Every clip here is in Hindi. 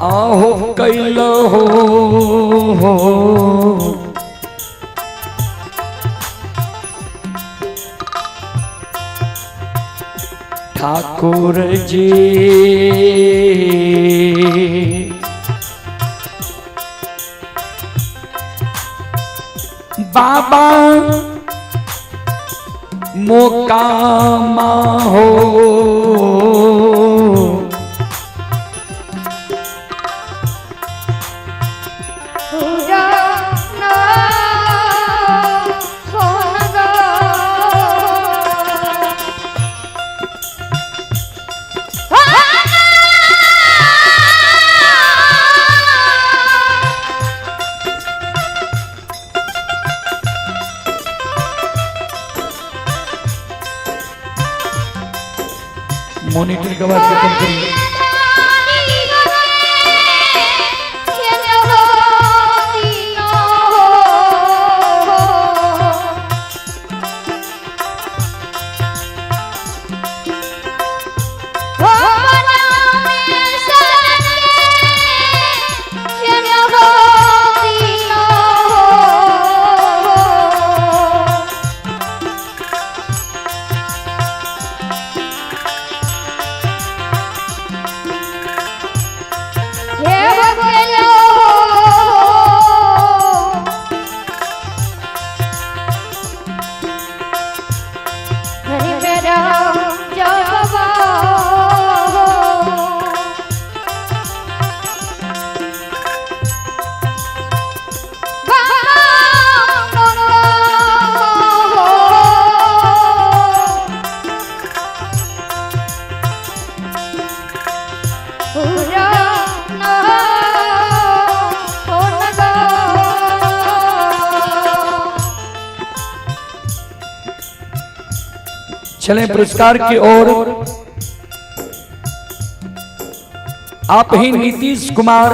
आहो कैल हो ठाकुर जी बाबा मोकामा हो मॉनिटर का बात खत्म करिए। चलें पुरस्कार की ओर। आप ही नीतीश कुमार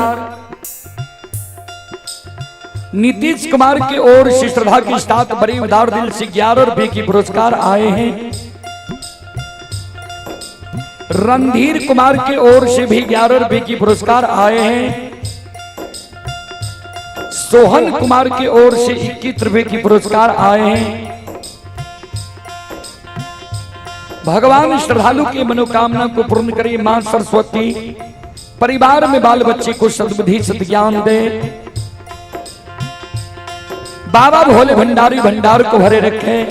की ओर से श्रद्धा की साथ बड़ी उदार दिल से 11 रुपए की पुरस्कार आए हैं। रणधीर कुमार की ओर से भी 11 रुपए की पुरस्कार आए हैं। सोहन कुमार की ओर से 21 रुपए की पुरस्कार आए हैं। भगवान श्रद्धालु की मनोकामना को पूर्ण करे मां सरस्वती। परिवार में बाल बच्चे को सद्बुद्धि सद्ज्ञान दे। बाबा भोले भंडारी भंडार को भरे रखे।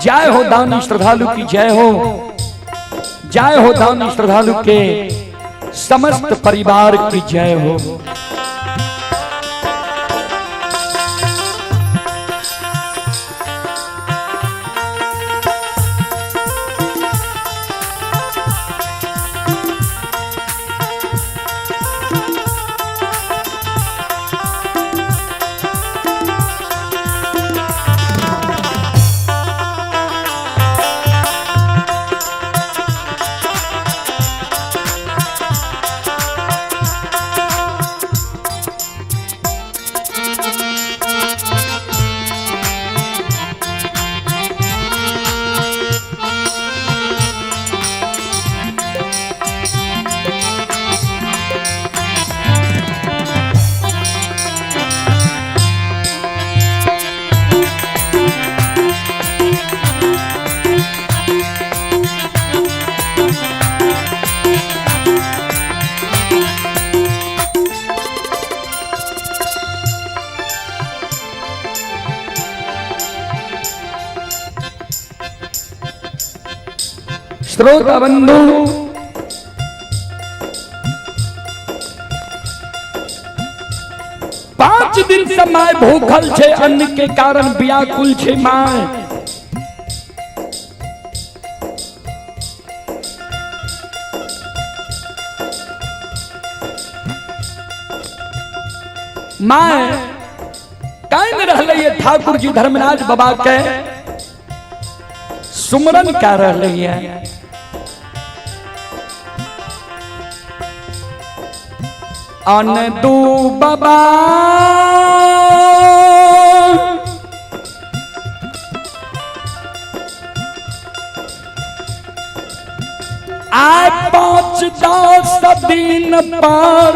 जय हो दानी श्रद्धालु की जय हो। जय हो दानी श्रद्धालु के समस्त परिवार की जय हो। श्रोता बंधु, पांच दिन से माय भूखल छे, अन्न के कारण व्याकुल छे माय। माय कायम रहले ठाकुर जी धर्मराज बाबा के सुमरन कर रहे हैं। अन दू बाबा आए 5-10 दिन पर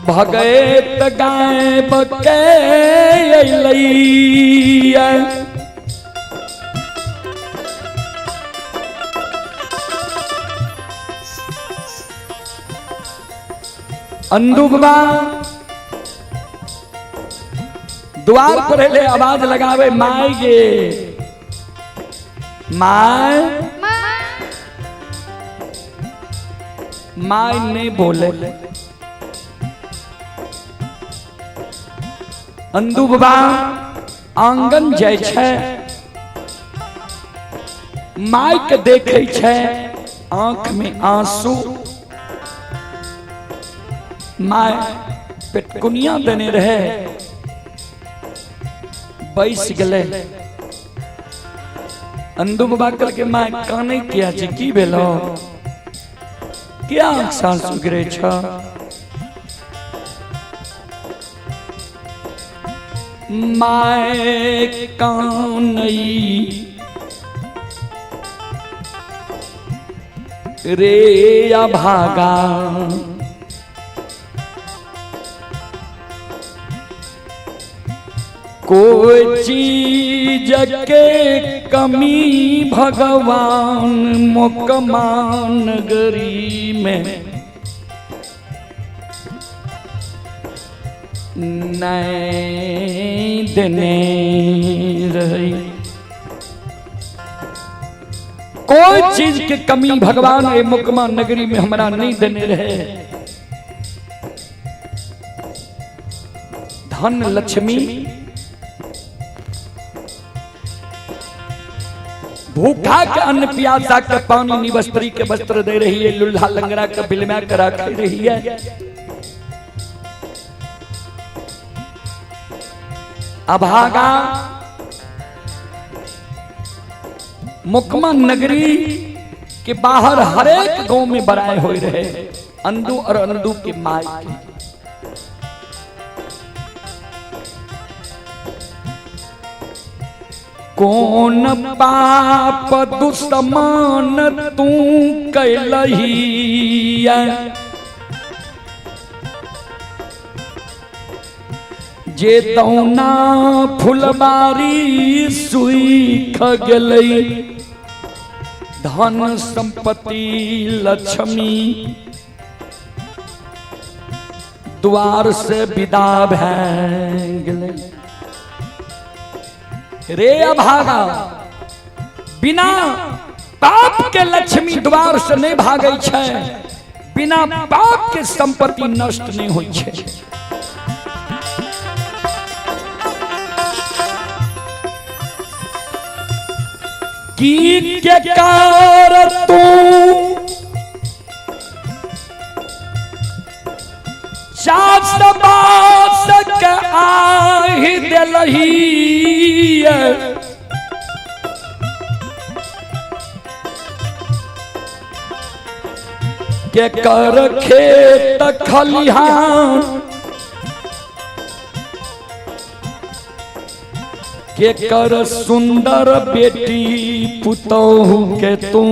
भगत गाय बके अंदुगवा द्वार पर ले आवाज लगावे माय गे माय माय नहीं बोले। अंदुगवा आंगन जाय छै माय के देखे छै आंख में आंसू माय पेटकुनिया देने रहे बैस गले। अंदुबा करके माय काने किया छी की भेलो क्या सांस गिरे छ माय कानई रे अभागा कोई चीज के कमी भगवान मोकमान नगरी में नहीं देने रही। कोई चीज के कमी भगवान ए मोकमान नगरी में हमारा नहीं देने रहे। धन लक्ष्मी भूखा के अन्न प्यासा के पानी निवस्त्री के वस्त्र दे रही है। लुल्हा लंगड़ा के बिलमा करा खा रही है। अभागा मुकमा नगरी के बाहर हरेक गांव में बराए हुए रहे अंदू और अंदू के माई के। कौन पाप दुश्मन तू कैलही जे तौना फुलबारी सुख गेलै। धन संपत्ति लक्ष्मी द्वार से विदा भए गेलै। रे अभागा बिना पाप के लक्ष्मी द्वार से नहीं भागे छै, बिना पाप के संपत्ति नष्ट नहीं होइ छै। की के कार तू चास के आहि दिलही के कर खेत खलिहान के कर सुंदर बेटी पुतोहू के तू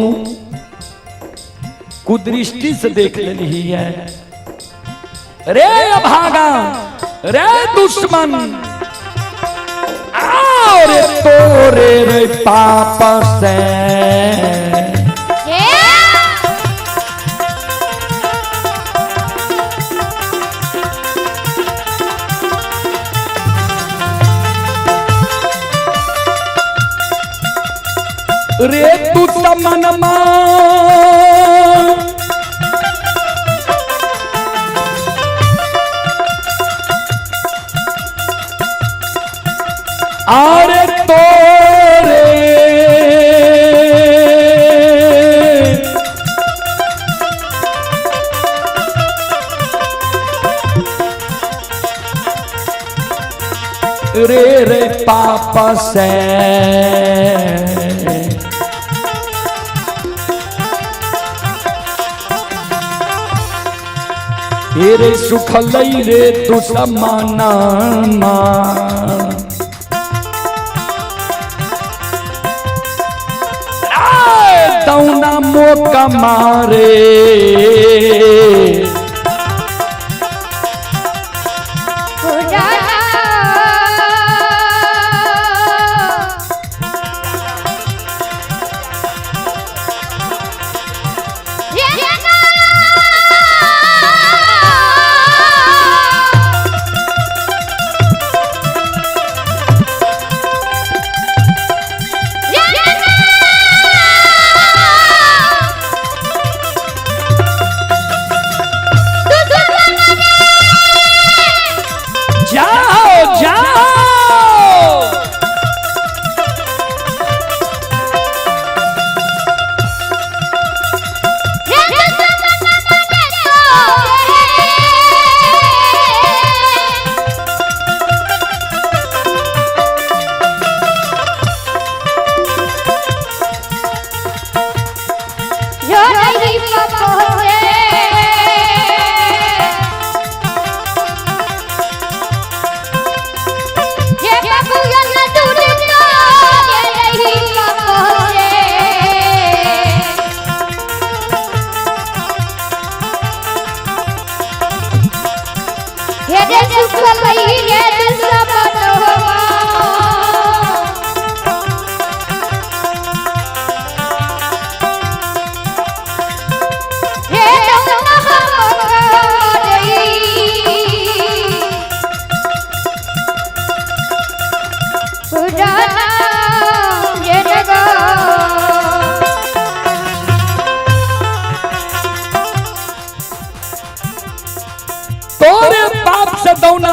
कुदृष्टि से देख लेली है। रे अभागा रे दुश्मन और तोरे रे पाप से रे तू समन अरे तोरे रे रे पाप से रे सुख लई रे तू समाना दौना मौका मारे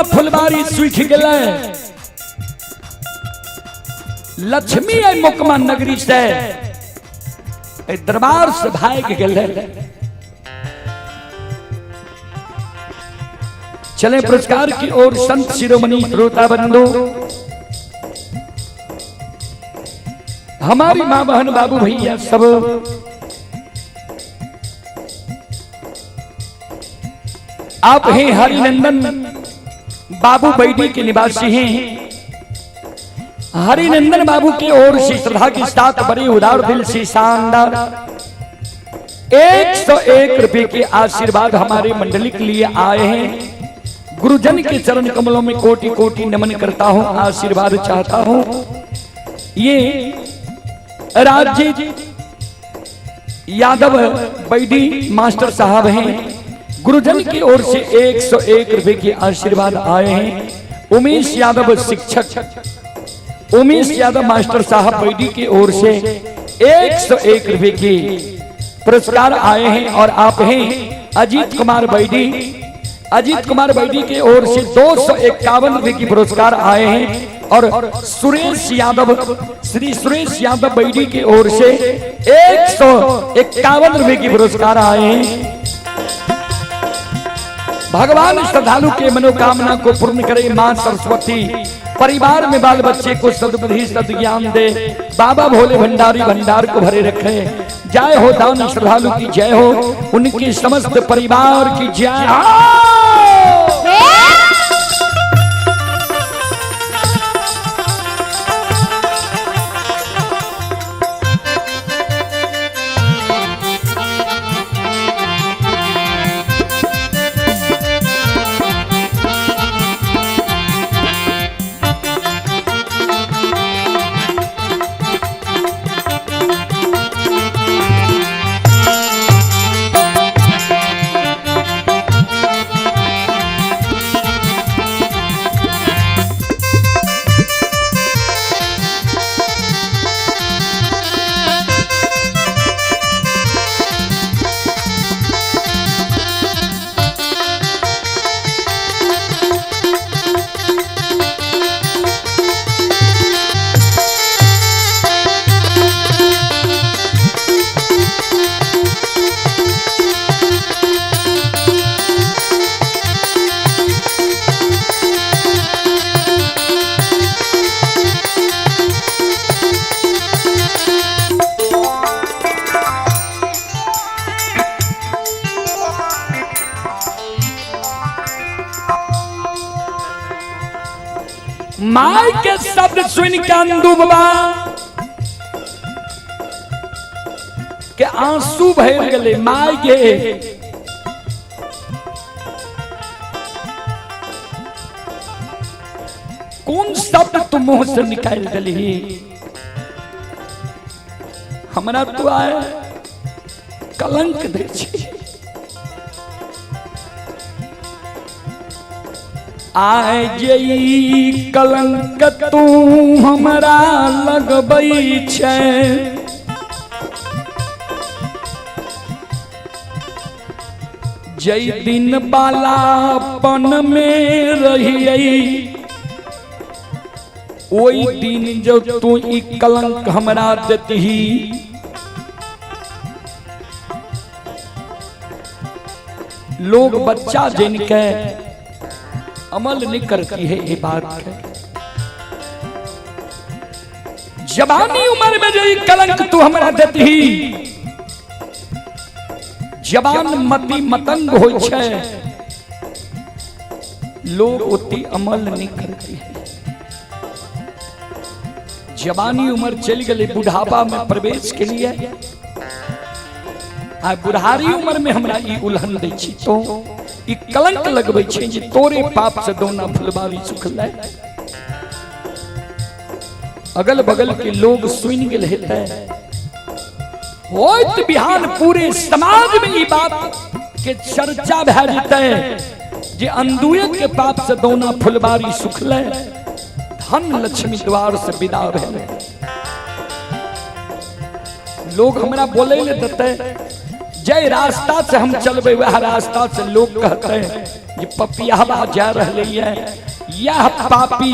फुलबारी सूख गए लक्ष्मी आई मुकमा नगरी से दरबार से भाग गए। चले पुरस्कार की ओर संत शिरोमणि श्रोता बंधु हमारी मां बहन बाबू भैया सब आप हैं हरिनंदन बाबू बैठी के निवासी हैं। हरिनंदन बाबू की ओर से श्रद्धा के साथ बड़े उदार दिल से शानदार 101 रुपए के आशीर्वाद हमारे मंडली के लिए आए हैं। गुरुजन के चरण कमलों में कोटि कोटि नमन करता हूं, आशीर्वाद चाहता हूं। ये राज्य यादव बैठी मास्टर साहब हैं। गुरुजन की ओर से 101 रुपए के आशीर्वाद आए हैं। उमेश यादव शिक्षक, उमेश यादव मास्टर साहब बैठी की ओर से 101 रुपए के पुरस्कार आए हैं। और आप हैं अजीत कुमार बैठी, अजीत कुमार बैठी की ओर से 251 रुपए की पुरस्कार आए हैं। और सुरेश यादव, श्री सुरेश यादव बैठी की ओर से 151 रुपए की पुरस्कार आए हैं। भगवान श्रद्धालु के मनोकामना को पूर्ण करे मां सरस्वती। परिवार में बाल बच्चे को सद्बुद्धि सद्ज्ञान दे। बाबा भोले भंडारी भंडार को भरे रखे। जय हो दान श्रद्धालु की जय हो, उनके समस्त परिवार की जय हो। माई के शब्द सुन के अंदू बाबा के आंसू भर गले माय गे। कौन शब्द तू मुंह से निकाल दली? हमरा तू आए कलंक दे छी। आए जे कलंक तू हमरा लगबै छै, जय दिन बालापन में रहिए ओई दिन जो तू ई कलंक हमरा देती। लोग बच्चा जिनके अमल नहीं करती है ये बात है। जवानी उम्र में जो कलंक तू हमरा देती, जवान मति मतंग हो छे, लोग उतनी अमल नहीं करती है। जवानी उम्र चल गई, बुढ़ापा में प्रवेश के लिए बुढ़ारी उम्र में हमरा ई उल्हन दै छी तो ई कलंक लगबै छै जे तोरे पाप से दोना फुलबारी सुखलै। अगल बगल के लोग सुन गेल हेतै, होइत बिहान पूरे समाज में ई बात के चर्चा भए जेतै जे अंधुए के पाप से दोना फुलबारी सुखलै, धन लक्ष्मी द्वार से विदा भेलै। लोग हमरा बोले ले देते, जय रास्ता से हम चलबे वह रास्ता से लोग कहते हैं ये पपियाबा जा रहे हैं, यह पापी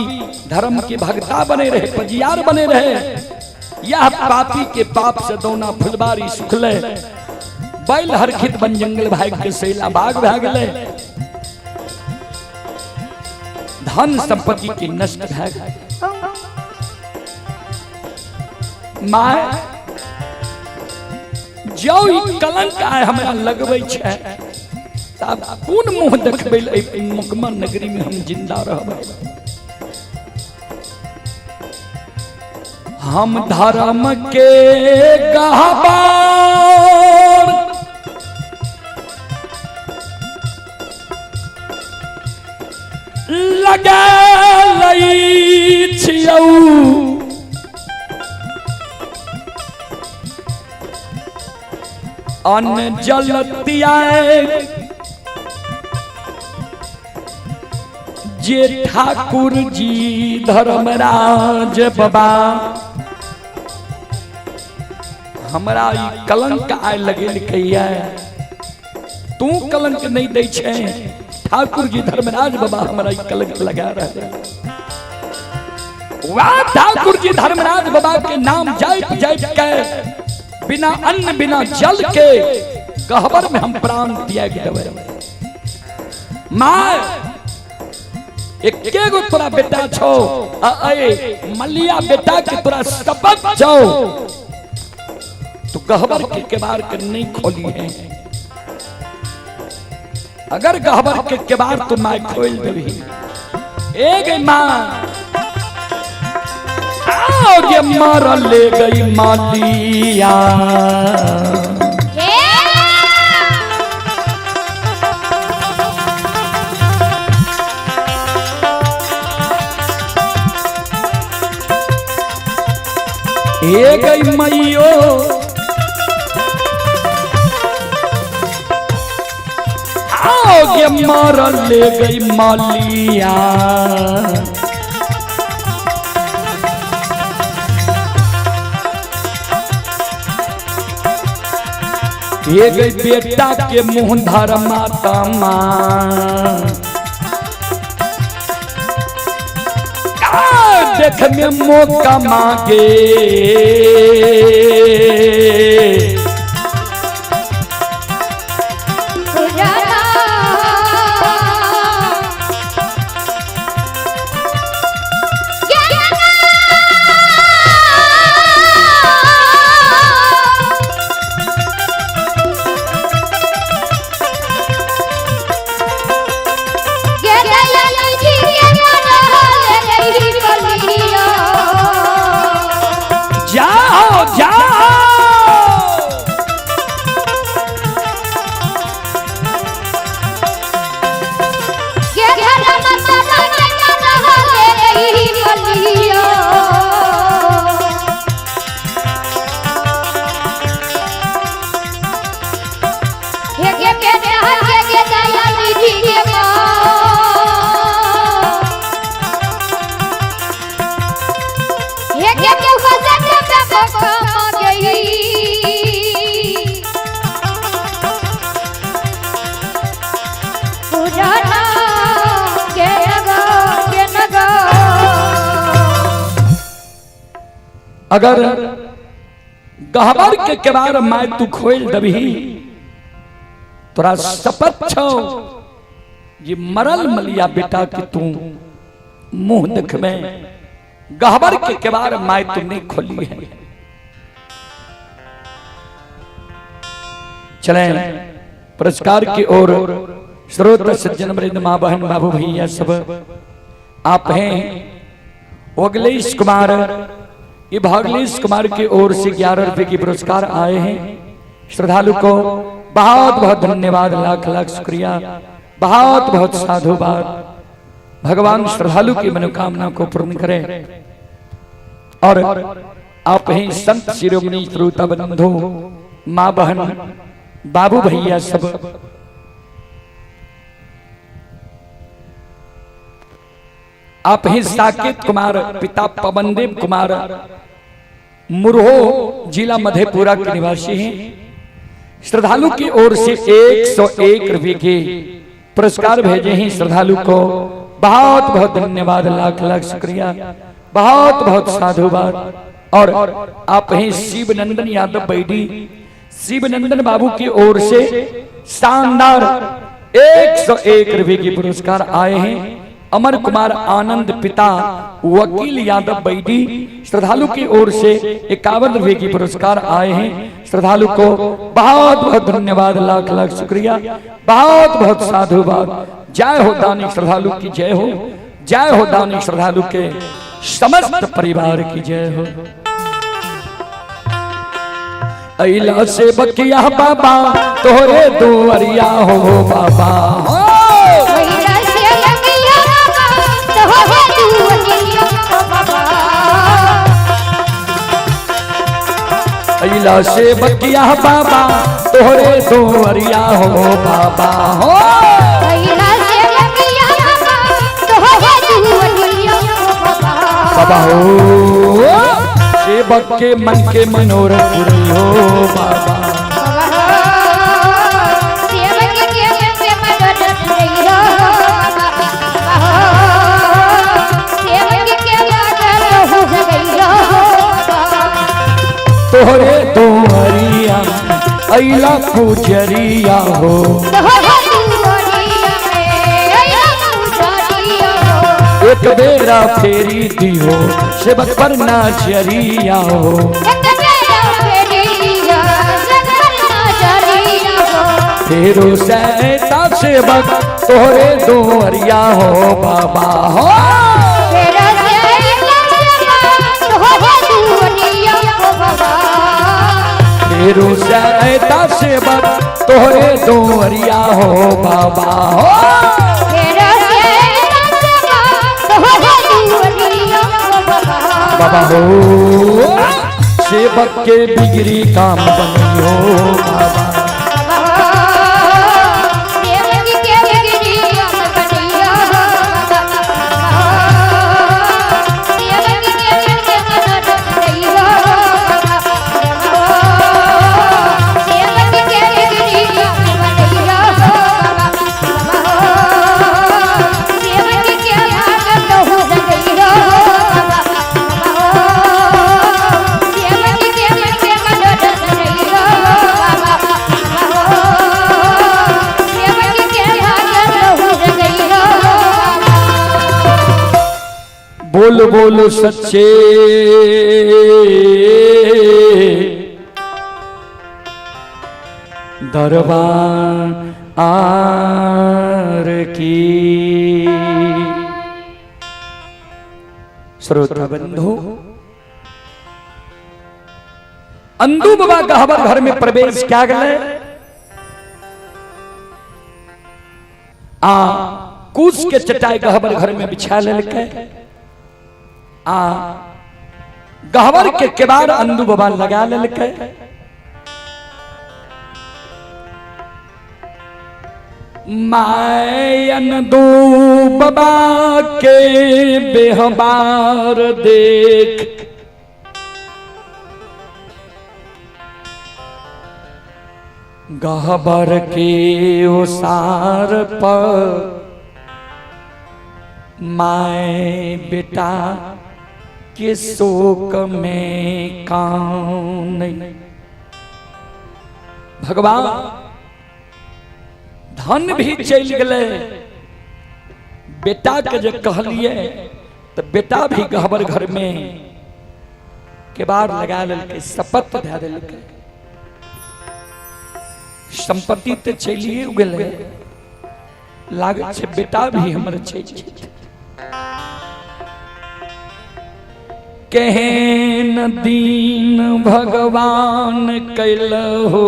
धर्म के भगता बने रहे, पजियार बने रहे, यह पापी के पाप से दोना फुलबारी सुखले। बैल हरखित बन जंगल भाग के सैला बाग भए गेलै, धन संपत्ति के नष्ट भए गेलै। माय जो ई कलंक आए हमरा लगबै छै, तब कोन मुंह देखबै एहि मुकमा नगरी में हम जिंदा रहबै। हम धर्म के गहवार लगा लई छियौ, अन्न जल त्याग जे ठाकुर जी धर्मराज बाबा। हमरा ई कलंक आए लगे कहिया, तू कलंक नहीं दै छै, ठाकुर जी धर्मराज बाबा हमरा ई कलंक लगा रहे। वाह ठाकुर जी धर्मराज बाबा के नाम जाप जाप के बिना अन्न बिना जल के गहबर में हम प्राण त्याग देवे। मां एके गो तोरा बेटा छो, मलिया बेटा के तोरा सबक छो, तो गहबर के केबार के नहीं खोली है। अगर गहबर के केबार तो मां खोल देवी, एक मां आओगे मारा ले गई मालिया, ये गई मैयो आओगे मारा ले गई मालिया, ये गई बेटा के मुंह धर माता मां, देख में मौका मांगे अगर गहबर के केबार माय तू खोल दबही तोरा शपथ छो ये मरल मलिया बेटा कि तू मुंह देखबे गहबर के केबार माय तुमने खोली है। चले पुरस्कार की ओर श्रोत सज्जन वृंद मां बहन बाबू भैया सब आप हैं। ओगलेश कुमार ये भागलेश कुमार की ओर से 11 रुपए की पुरस्कार आए हैं। श्रद्धालु को बहुत बहुत धन्यवाद, लाख लाख शुक्रिया, बहुत बहुत साधुवाद। भगवान श्रद्धालु की मनोकामना को पूर्ण करें। और आप हैं संत शिरोमणि श्रोता बंधु मां बहन बाबू भैया सब आप हैं। साकेत कुमार पिता पवनदेव कुमार मुरहो जिला मधेपुरा के निवासी हैं। श्रद्धालु की ओर से 101 रुपए के पुरस्कार भेजे हैं। श्रद्धालु को बहुत बहुत धन्यवाद, लाख लाख शुक्रिया, बहुत बहुत साधुवाद। और आप हैं शिवनंदन यादव बैडी, शिवनंदन बाबू की ओर से शानदार 101 रुपए के पुरस्कार आए हैं। अमर कुमार आनंद पिता वकील यादव बैडी, श्रद्धालु की ओर से 51 रुपए की पुरस्कार आए हैं। श्रद्धालु को बहुत बहुत धन्यवाद, लाख लाख शुक्रिया, बहुत बहुत साधुवाद। जय हो दानी श्रद्धालु की जय हो, जय हो दानी श्रद्धालु के समस्त परिवार की जय हो। अइला से बकिया बाबा तोरे दुआरिया हो बाबा, अइला से बकिया बाबा तोरे दुआरिया हो बाबा हो, अइला से बकिया बाबा तोरे बाबा हो। सेवक के मन के मनोरथ पूरी हो बाबा, सेवक के मन के मनोरथ पूरी हो बाबा, सेवक के मनोरथ पूरी हो बाबा। तोहरे दुआरिया अइला पुजरिया हो, एक बेरा फेरी दियो सेवक पर नजरिया हो, फेरो सैता सेवक तोहरे दुआरिया हो बाबा हो, फेरो सैता सेवक तोहरे दुआरिया हो बाबा हो, बाबा हो। सेवक के बिगड़ी काम बनी हो बाबा, बोल बोल सच्चे दरबार की। श्रोता बंधु, अंदू बाबा गहबर घर में प्रवेश क्या गए कूस के चटाई गहबर घर में बिछा लेके गहबर के केबार अंदू बाबा लगा लेके मायन दो बाबा के बेहबार देख गहबर के ओसार पर माए बेटा के शोक में कान नहीं। भगवान धन भी चल गए, बेटा के जो कहलिए तो बेटा भी गहबर घर में केबाड़ लगा लेके शपथ दे दिलके, संपत्ति तो चलिए गए, लागत से बेटा भी हमर चल। केहन दीन भगवान कैल हो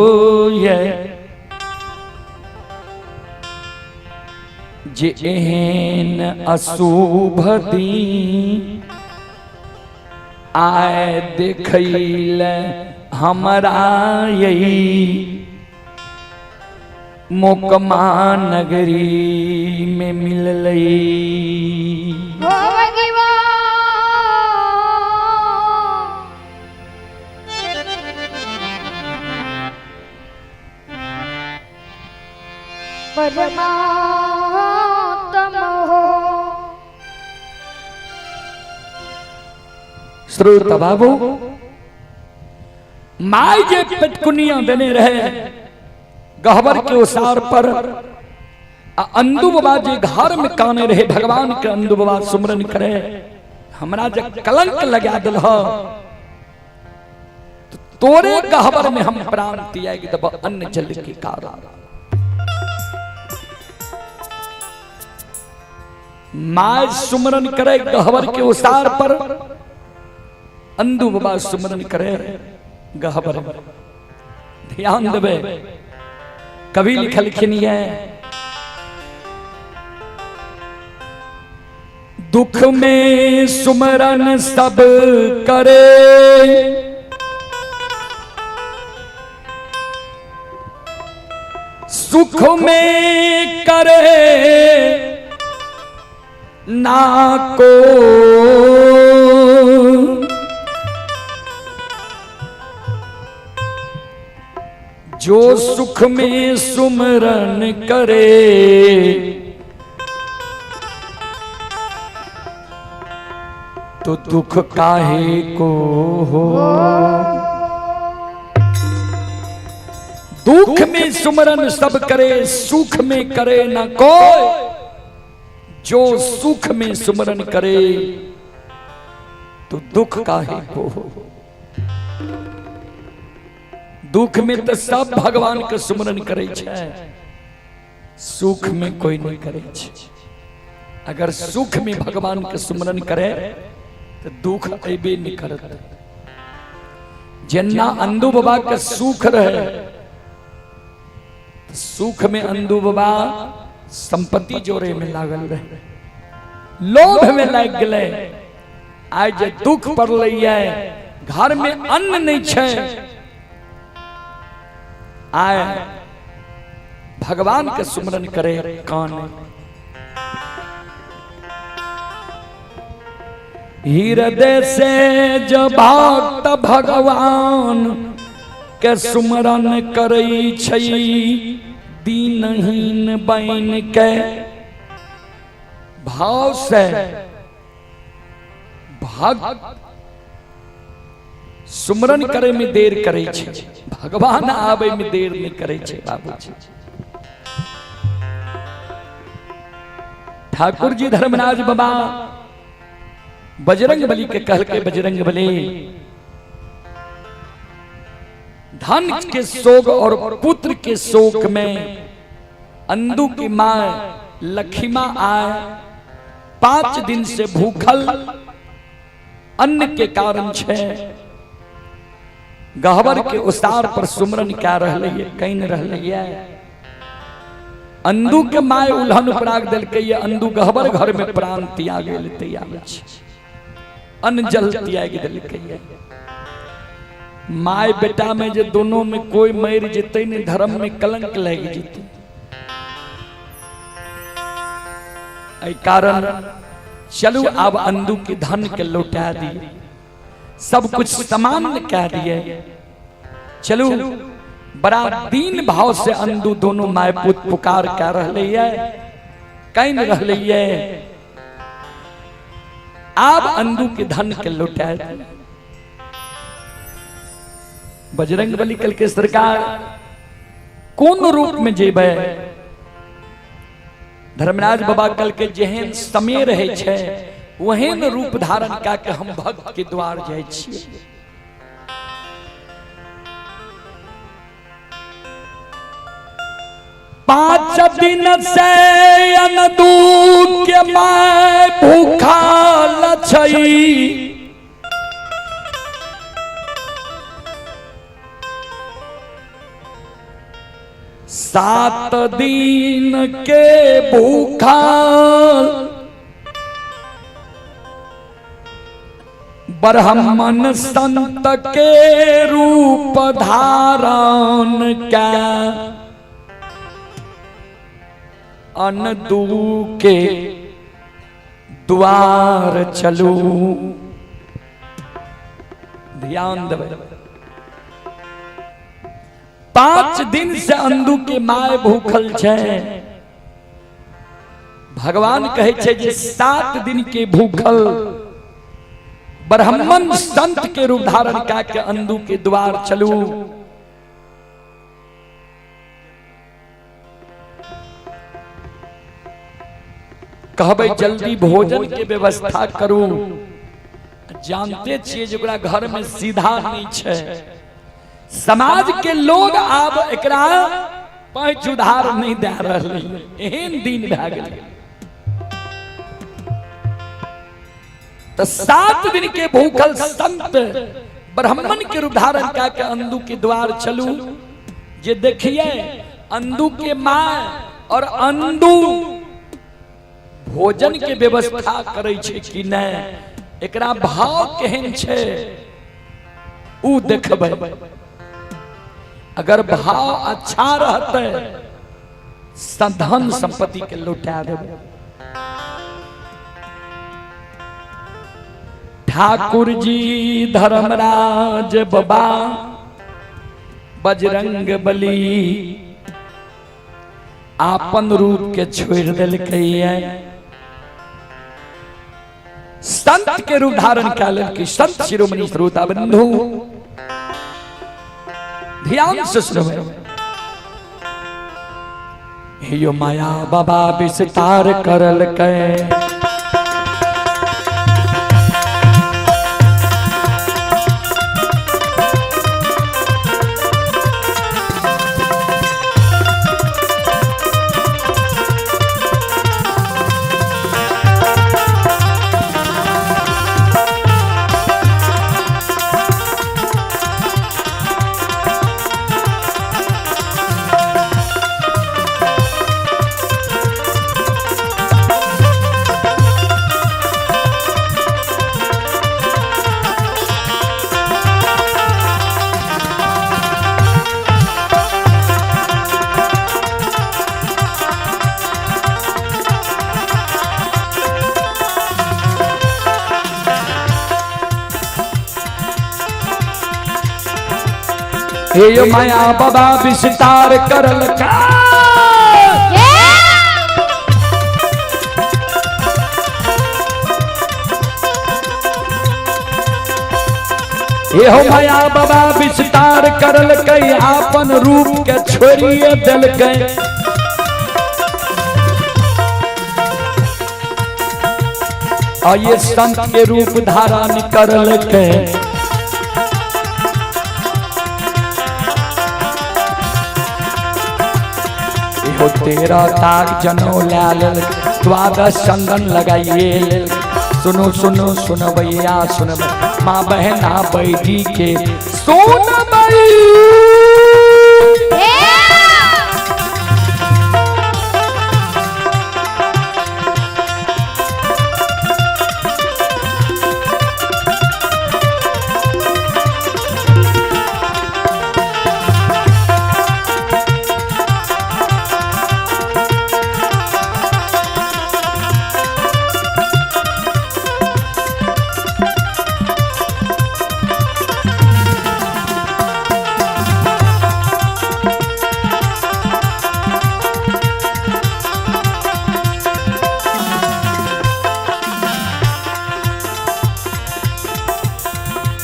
जे एहन अशुभ दी आए देखैल हमरा यही मोकमा नगरी में मिललई। परमात्मा हो श्रोता बाबू, माई जे पेटकुनिया देने रहे गहबर के उसार पर, अंदू बाबा जे घर में काने रहे भगवान के अंदू बाबा सुमरन करे, हमरा जब कलंक लगा दिल हो तो तोरे गहबर में हम प्राण दिया कि तब अन्न जल के कारण। माय सुमरन करे गहबर के उसार पर, अंदू बाबा सुमरन करे गहबर। ध्यान देवे, कवि लिखलखिन है दुख में सुमरन सब करे, सुख में करे ना को, जो सुख में सुमरन करे तो दुख काहे को हो। दुख में सुमरन सब करे, सुख में करे ना कोई, जो सुख में सुमरन करे तो दुख काहे को हो। दुख में तो सब भगवान के सुमरन करे छे, सुख में कोई नहीं करे छे। अगर सुख में भगवान के सुमरन करे तो दुख अबे नहीं करत। जेना अंदू बाबा के सुख रहे, तो सुख में अंदू बाबा संपत्ति जोरे में लागल रहे, लोभ में लग गए। आज दुख पड़ल है, घर में अन्न नहीं छे, आए भगवान के सुमरन करे कान। हृदय से जब भक्त भगवान के सुमरन करई छई, दीनहीन बन के भाव से भक्त सुमरन करे में देर करे छे, भगवान आवे में देर नहीं करे छे। बाबूजी ठाकुर जी धर्मराज बाबा बजरंग बली के कह के, बजरंग बली धन के शोक और पुत्र के शोक में अंदू की मां लखीमा आए 5 दिन से भूखल अन्न के कारण छे, गहबर के उसार पर सुमरन क्या रहले कहीं रहले। अंदू के माय उल्हन प्राग दिल के ये अंदू गहबर घर में प्राण त्याग तैयार अन्न जल त्याग दिल के। माय बेटा में जे दोनों में कोई मर जेते नहीं, धर्म में कलंक लग जेते। ऐ कारण चलू अब अंदू के धन के लौटा दिए, सब कुछ सामान्य कह दिए। चलू बड़ा दीन भाव से अंदू दोनों माय पुत पुकार कह रहे कहीं रहले। आप अंधु के धन के लुटाए। बजरंग बली कल के सरकार कौन रूप में जेबे? धर्मराज बाबा कल के जेहन समय रहे छे वहेन रूप धारण का के हम भक्त के द्वार जाय छियै। पांच दिन से अनदू के माय भूखल छई, सात दिन के भूखल ब्राह्मण संत के रूप धारण का अनदू के द्वार चलू। ध्यान देवे, 5 दिन से अंधु के माय भूखल छे। भगवान कहे छे जे 7 दिन के भूखल ब्राह्मण संत के रूप धारण का के अंधु के द्वार चलू। कहबे जल्दी भोजन के व्यवस्था करू। जानते छिए जकरा घर में सीधा नहीं छे, समाज के लोग आब एकरा पैच उधार नहीं दे रहले, एहन दिन भए गेल। तो 7 दिन के भूखल संत ब्राह्मण के रूप धारण का के अंधु के द्वार चलू। जे देखिए अंधु के माँ और अंधु भोजन के व्यवस्था करे छे कि नहीं, एकरा भाव केहन छे उ देखबे। अगर भाव अच्छा रहते धन संपत्ति के लुटा देवे। ठाकुर जी धर्मराज बाबा बजरंग बली आपन रूप के छोड़ दिलकै, संत के रूप धारण कयल कि संत शिरोमणि श्रोता बंधु ध्यान से सुनबे। यो माया बाबा विस्तार करल कै, हे माया बाबा विस्तार करल का। हे माया बाबा विस्तार करल कई, आपन रूप के छोड़िए दिल के। और ये संत के रूप धारण करल के, तेरा ताक जनो लाल द्वादश चंदन लगाइए। सुनो सुनो सुनो भैया सुन, माँ बहना बैठी के सोन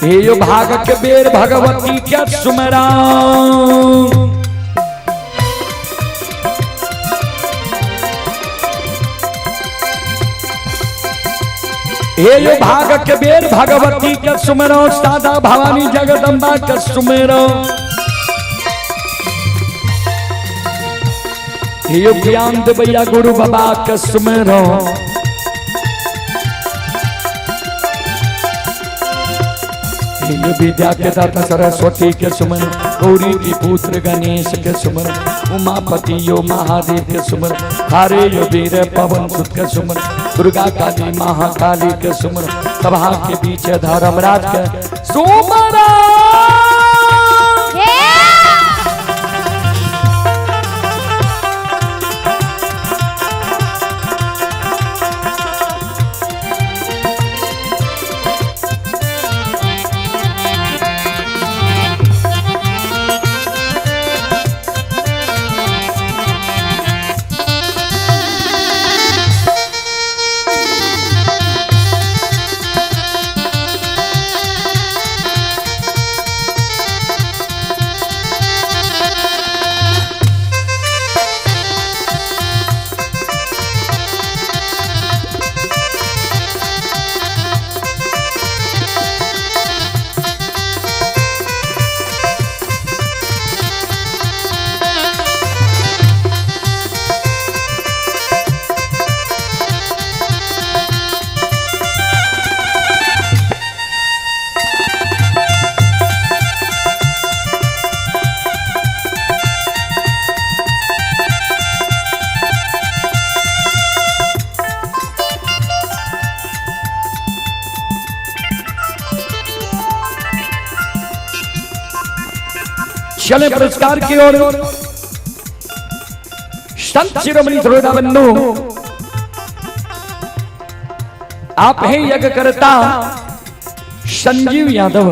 हे यो भाग के बेर भगवती के सुमरा, हे यो भाग के बेर भगवती के सुमरो, सादा भवानी जगदम्बा के सुमेरो, हे यो ज्ञान देवैया गुरु बाबा के सुमेरो, हे विद्या के दाता सरस्वती के सुमन, गौरी की पुत्र गणेश के सुमन, उमापति यो महादेव के सुमन, हारे यो वीर पवन सुत के सुमन, दुर्गा काली महाकाली के सुमन, सभा के बीच धर्मराज के सुमन। चले पुरस्कार की ओर। संत शिरोमणि सरोदा बंधु, आप हैं यज्ञ करता संजीव यादव।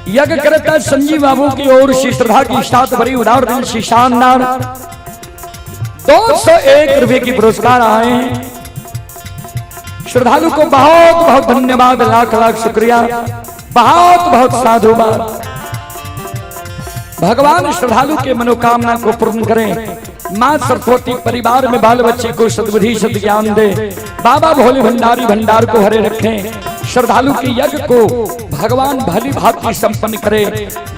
यज्ञ करता संजीव बाबू की ओर से श्रद्धा की साथ भरी उदार दिल से शानदार 201 रुपए की पुरस्कार आए। श्रद्धालु को बहुत बहुत धन्यवाद, लाख लाख शुक्रिया, बहुत बहुत साधुवाद। भगवान श्रद्धालु के मनोकामना को पूर्ण करें। मां सरस्वती परिवार में बाल बच्चे को सद्बुद्धि सद्ज्ञान दे। बाबा भोले भंडारी भंडार को हरे रखें। श्रद्धालु के यज्ञ को भगवान भली भांति संपन्न करे।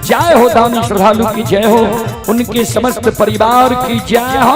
जय हो दानी श्रद्धालु की जय हो, उनके समस्त परिवार की जय हो।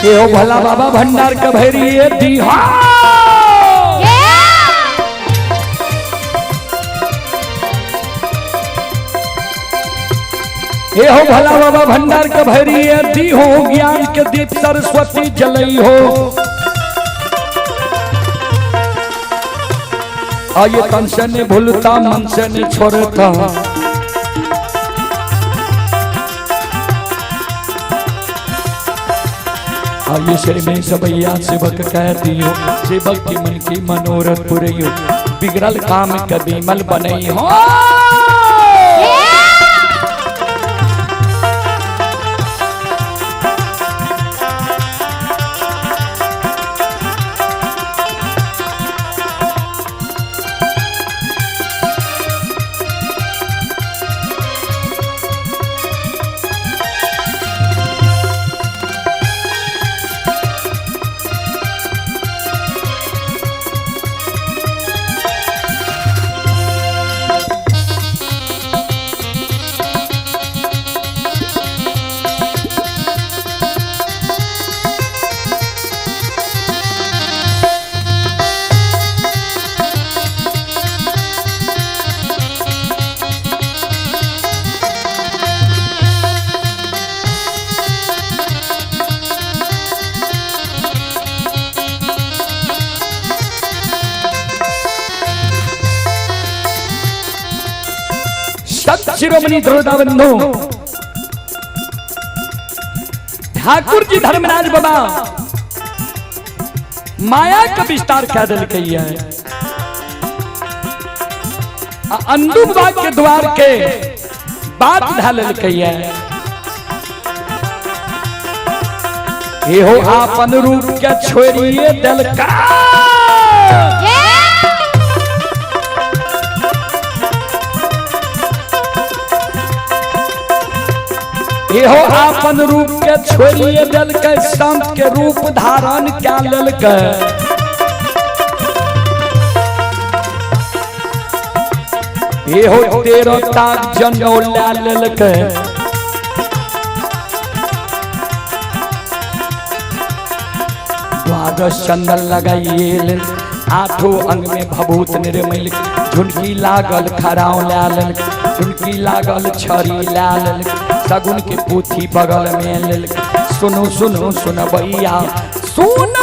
ये हो भला बाबा भंडार का भैरी ये दीहा। ये हो भला बाबा भंडार का भैरी ये दी हो, ज्ञान के दीप सरस्वती जलई हो। आये तन से ने भूलता, मन से ने छोड़ता। आइए श्री में सबैया सेवक कह दियो, सेवक की मन की मनोरथ पुरैयो, बिगड़ल काम कभी मल बनई हो। शिरोमणि श्रोता बंधु ठाकुर जी धर्मराज बाबा माया का विस्तार क्या दिल कही है। अंदू बाबा के द्वार के बात ढाल कही है। ये हो आपन रूप क्या छोड़िए दिल का ये हो आपन रूप के छोड़िए दिल के संत के रूप धारण क्या लेल के ये हो तेरो ताक जनो लेल के द्वादश चंदन लगाइए आठों अंग में भभूत निर्मल झुनकी लागल खराव लाल झुनकी लागल छड़ी लाल सगुन के पोथी बगल में लेल सुनो सुनो सुन भैया सुन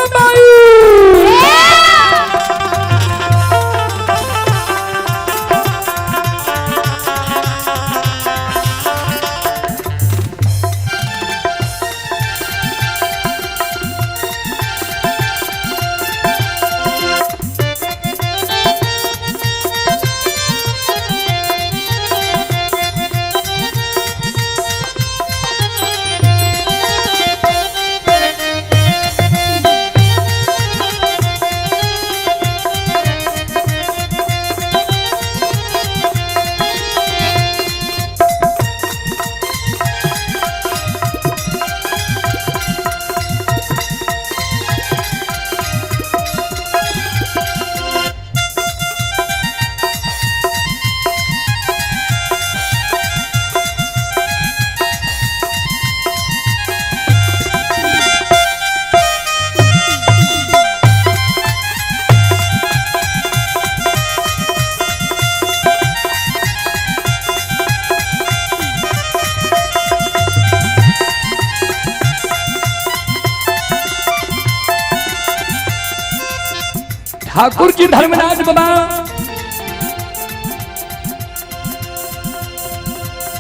ठाकुर जी धर्मराज बाबा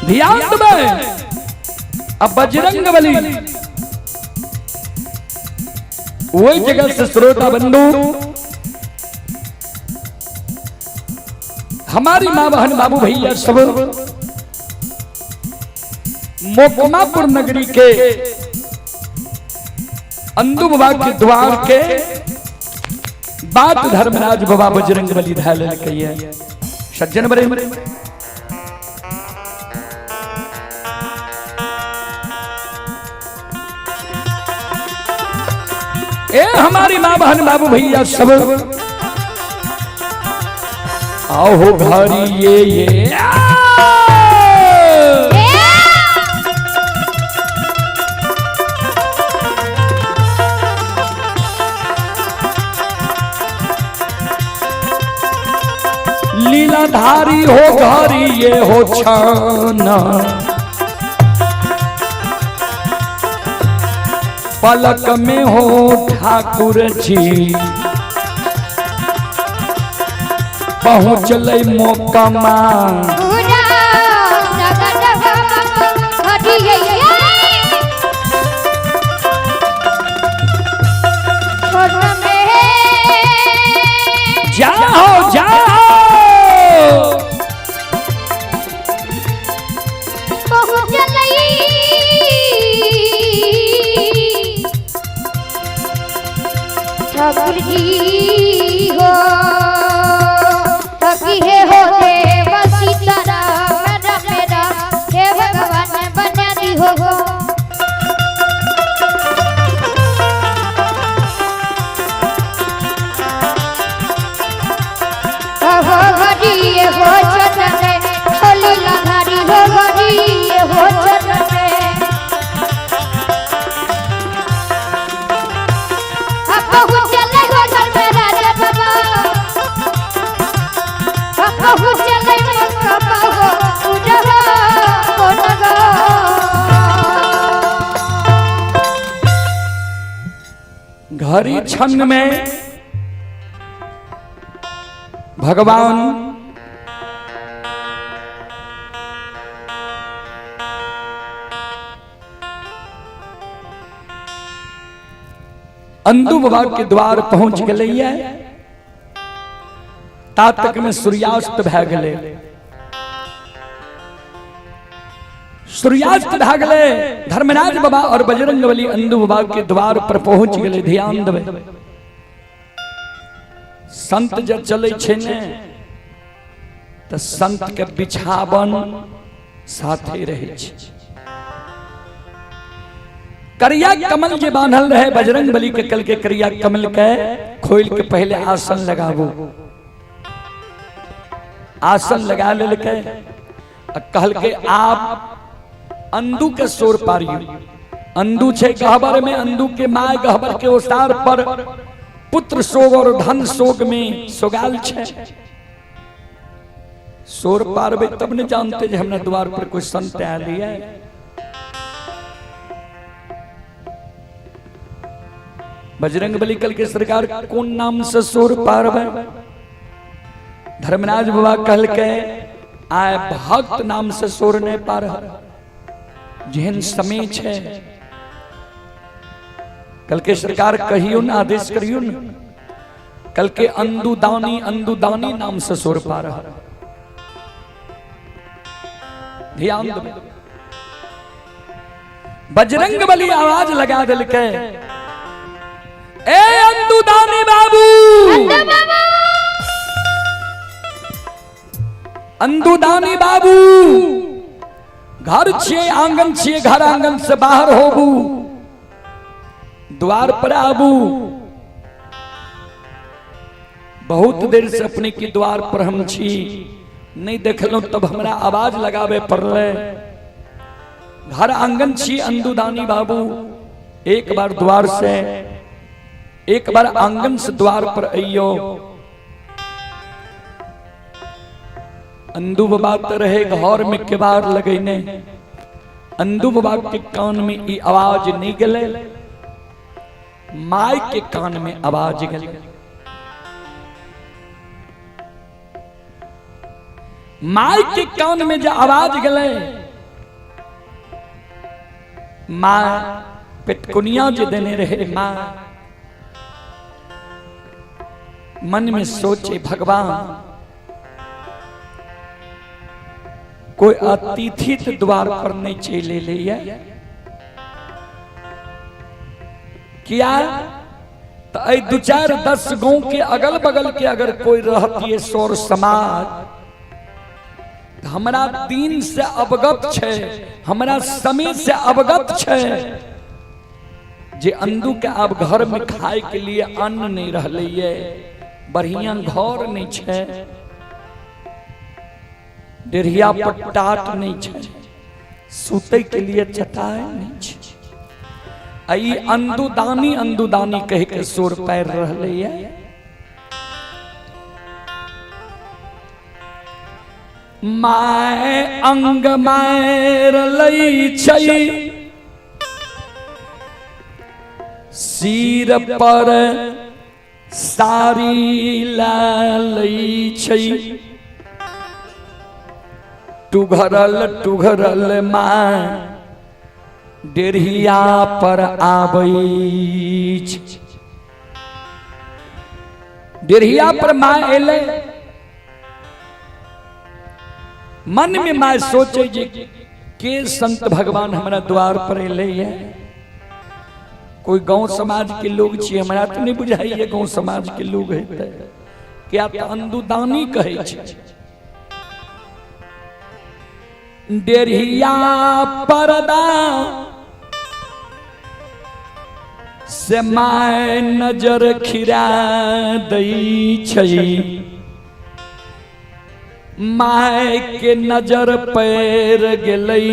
ध्यान दे। अब बजरंग बली वही जगह से श्रोता बंधु हमारी मां बहन बाबू भैया सब मोकमापुर नगरी के अंदू बाबा के द्वार के बात धर्मराज बाबा बजरंग बली धाल कही है। सज्जन बड़े ए हमारी मां बहन बाबू भैया सब आओ हो घरी ये लीलाधारी हो घरी ये हो छाना पलक में हो ठाकुर जी पहुँच ले मोकमा जाओ जाओ ठाकुर जी हो थकी है हो देव सीताराम मेरा मेरा हे भगवान बना दी हो घड़ी हो चटने छोली लाधारी हो घड़ी हो चटने घरी छंग में भगवान अंधु बाबा के द्वार पहुंच गए। तातक में सूर्यास्त भै गए। सूर्यास्त भै गए। धर्मराज बाबा और बजरंगबली अंधु बाबा के द्वार पर पहुंच गए। ध्यान देवे, संत जब चले छे ने तो संत के बिछावन साथे रहे छे। करिया कमल जे बांधल रहे बजरंगबली के कल के करिया कमल के खोल के पहले आसन लगाबो। आसन लगा लेके कहल के आप अंधु के सोर पारियो। अंधु छे गहबर में, अंधु के माय गहबर के ओसार पर पुत्र शोक और धन शोक में सोगाल छे। सोर पारबे तब ने जानते जे हमने द्वार पर कोई संत आयल है। बजरंगबली कल के सरकार कौन नाम से सोर पारबे? धर्मराज बाबा कहल के आय भक्त नाम से सोर ने पार। जेहन समय छे कल के सरकार कहियो ना, आदेश करियो ना। कल के अंदुदानी नाम से सोर पार। ध्यान दो, बजरंगबली आवाज लगा दिल के, ए अंदुदानी बाबू, अंदुदानी बाबू, घर छे आंगन छे, घर आंगन से बाहर होबू, द्वार पर आबू। बहुत देर से अपने की द्वार पर हम छी नहीं देखलो, तब हमरा आवाज लगावे पड़ले। घर आंगन छी अंदुदानी बाबू, एक बार द्वार से, एक बार आंगन से द्वार पर अइयो। अंधु बाबा तो रहे घर में केवाड़ लगैने। अंधु बाबा के कान में ई आवाज नहीं गले, माय के कान में आवाज गले। माय के कान में जो आवाज गले, माँ पेटकुनिया जो देने रहे, माँ मन में सोचे भगवान कोई अतिथि तो द्वार पर नहीं चले लिया क्या? तो 2-4-10 गांव के अगल बगल के अगर कोई रहती है सौर समाज, तो हमारा दिन से अवगत छे, हमारा समय से अवगत छे जे अंधु के अब घर में खाए के लिए अन्न नहीं रहले ये, बढ़िया घर नहीं छे, डेढ़िया पर टाट नहीं छे, सूते के लिए चटाई नहीं छे। आई अंदुदानी कह के सोर पैर रहले ये। माय अंग मायर लई छई, सिर पर सारी लई छई, टुघरल माँ डेढ़िया पर आबई। डेढ़िया पर माँ एले। मन में माँ सोचे जे के संत भगवान हमारा द्वार पर एले है। कोई गांव समाज के लोग छे, हमारा तो नहीं बुझाइए गांव समाज के लोग है क्या? तो अंदुदानी कहे छे। डेढ़िया परदा से माय नजर खिरा दई छई, माय के नजर पैर गेलई।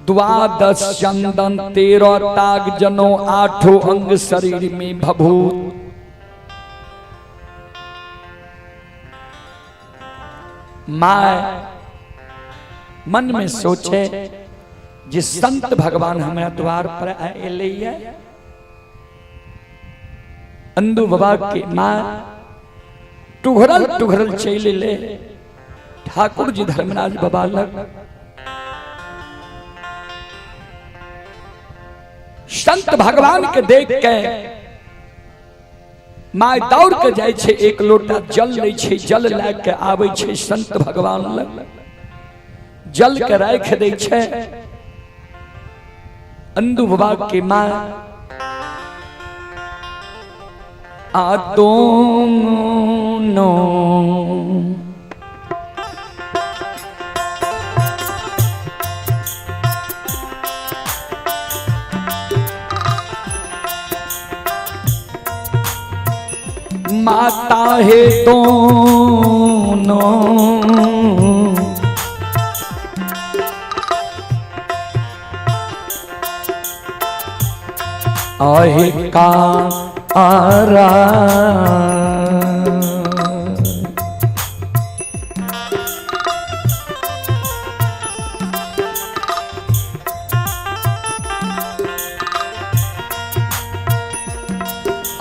12 चंदन 13 ताग जनो 8 अंग शरीर में भभूत। माय मन में सोचे जिस संत भगवान हमारे द्वार पर आए। अंधु बाबा के माँ टुघरल चले ले ठाकुर जी धर्मराज बाबा लग। संत भगवान के देख के माय दौड़ के जाय छे, एक लोटा जल ले छे, जल ला के आवे छे संत भगवान लग, जल के राख दे छे। अंदू बाबा के मां आ दोनों माता है दोनों आहे का आरा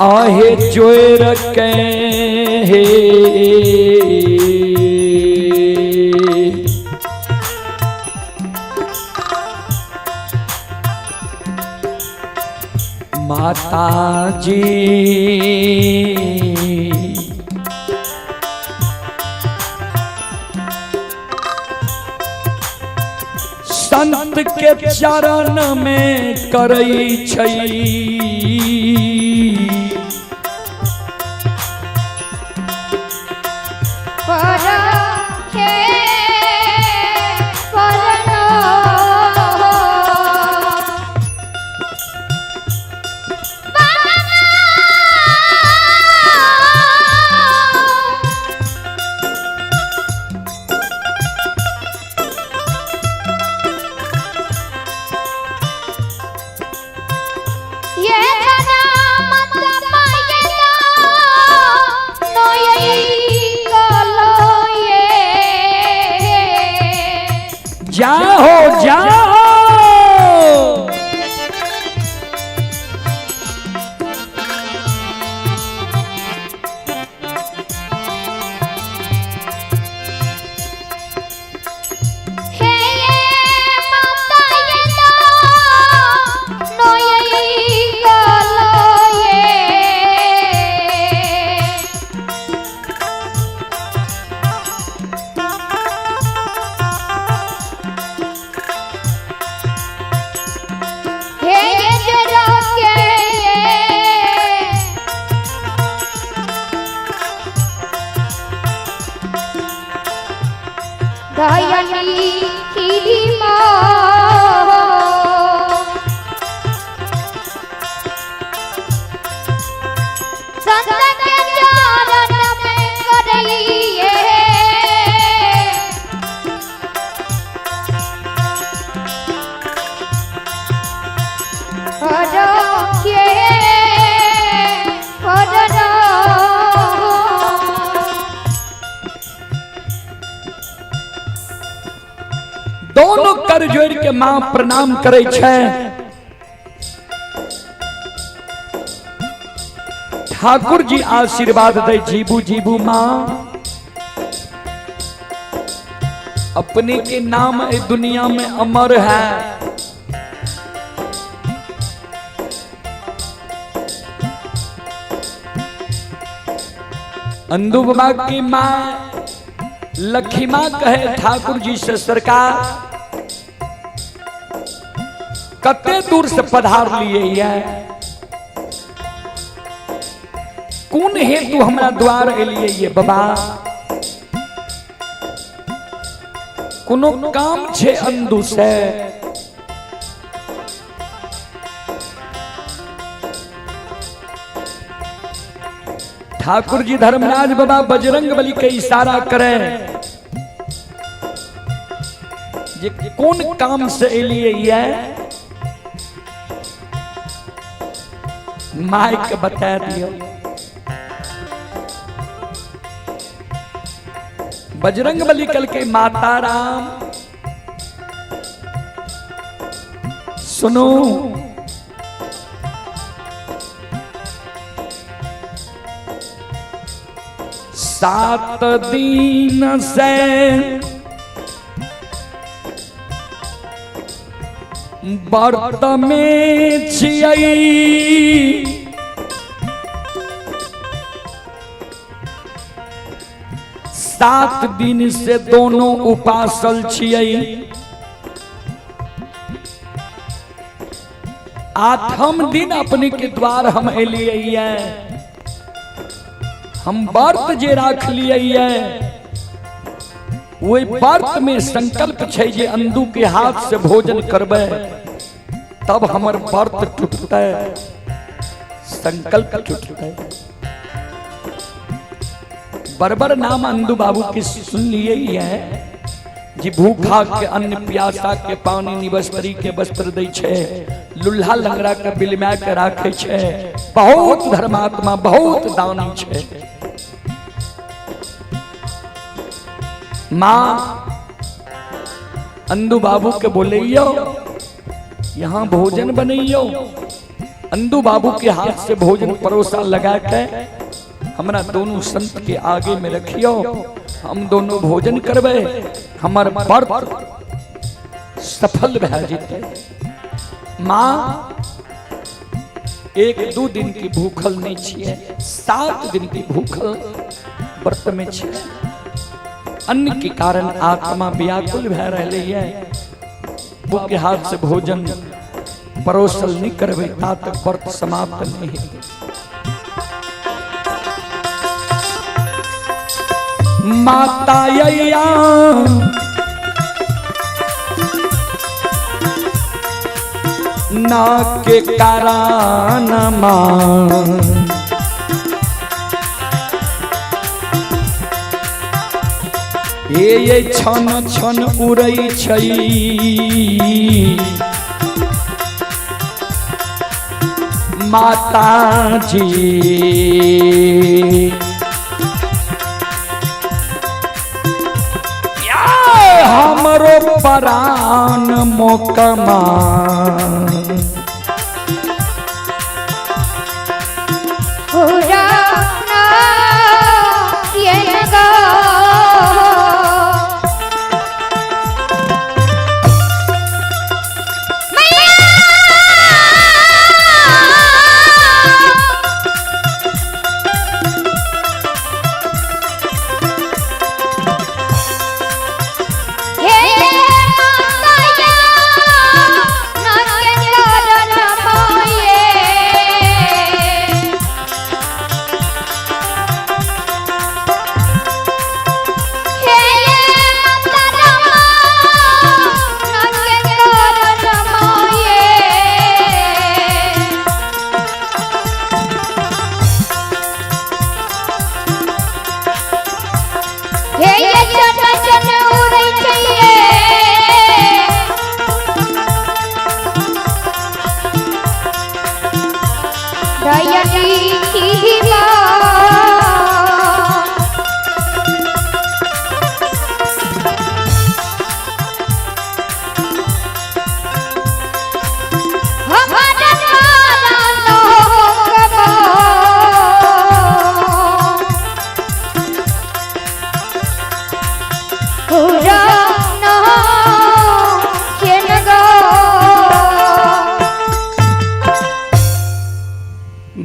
आहे जोर के हे माता जी संत के चरण में करई छई जाओ जाओ दयानी खिली संत के चरण में करइए दोनों कर जोड़ के मां प्रणाम करे छे। ठाकुर जी आशीर्वाद दे जीबू जीबू मां अपने के नाम इस दुनिया में अमर है। अंदू बाबा की मां लखी मां कहे ठाकुर जी से सरकार कते दूर से पधार लिए है, कौन हेतु हमारा द्वार एलिए ये बाबा, कोनो काम छे अंदू से। ठाकुर जी धर्मराज बाबा बजरंग बली के इशारा करे ये कौन काम से एलिए ये माइक बता दियो। बजरंग बली कल के माता राम सुनो, सात दिन से व्रत में छियई सात दिन से दोनों उपासल छियई। आठम दिन अपने के द्वार हम एलिए, हम व्रत जे राख लिए, वही व्रत में संकल्प छै जे अंधु के हाथ से भोजन करबे तब हमर व्रत टूटते, संकल्प टूटते। बरबर नाम अंधु बाबू की सुन लिए ही है जी, भूखा के अन्न प्यासा के पानी निवस्त्री के वस्त्र दै छे, लुल्हा लंगड़ा के बिलमा के राखे छे, बहुत धर्मात्मा बहुत दानी छे। माँ अंधु बाबू के बोलियो यहाँ भोजन बनइयो, अंधु बाबू के हाथ से भोजन परोसा लगा के हमरा दोनों संत के आगे में रखियो, हम दोनों भोजन करबे, हमार व्रत सफल भए जेते। माँ एक दो दिन की भूखल नहीं छिए, 7 दिन की भूखल व्रत में छिए। अन्न के कारण आत्मा व्याकुल भए रहे है, वो के हाथ से भोजन परोसल नहीं करबे ता तक व्रत समाप्त नहीं है। माता यैया ना के कारण मां ये छन छन उड़ै छै माता जी, हमरो परान मोकमा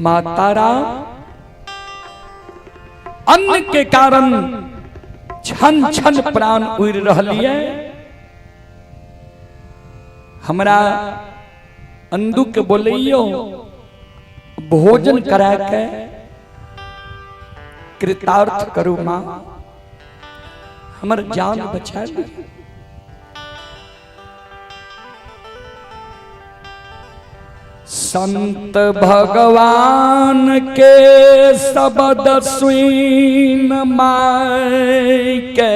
मातारा अन्न के कारण छन छन प्राण उड़ रहिए। हमरा अंधु के बोलियो भोजन करा के कृतार्थ करू माँ, हमर जान बचा ली। संत भगवान के शब्द सुन माय के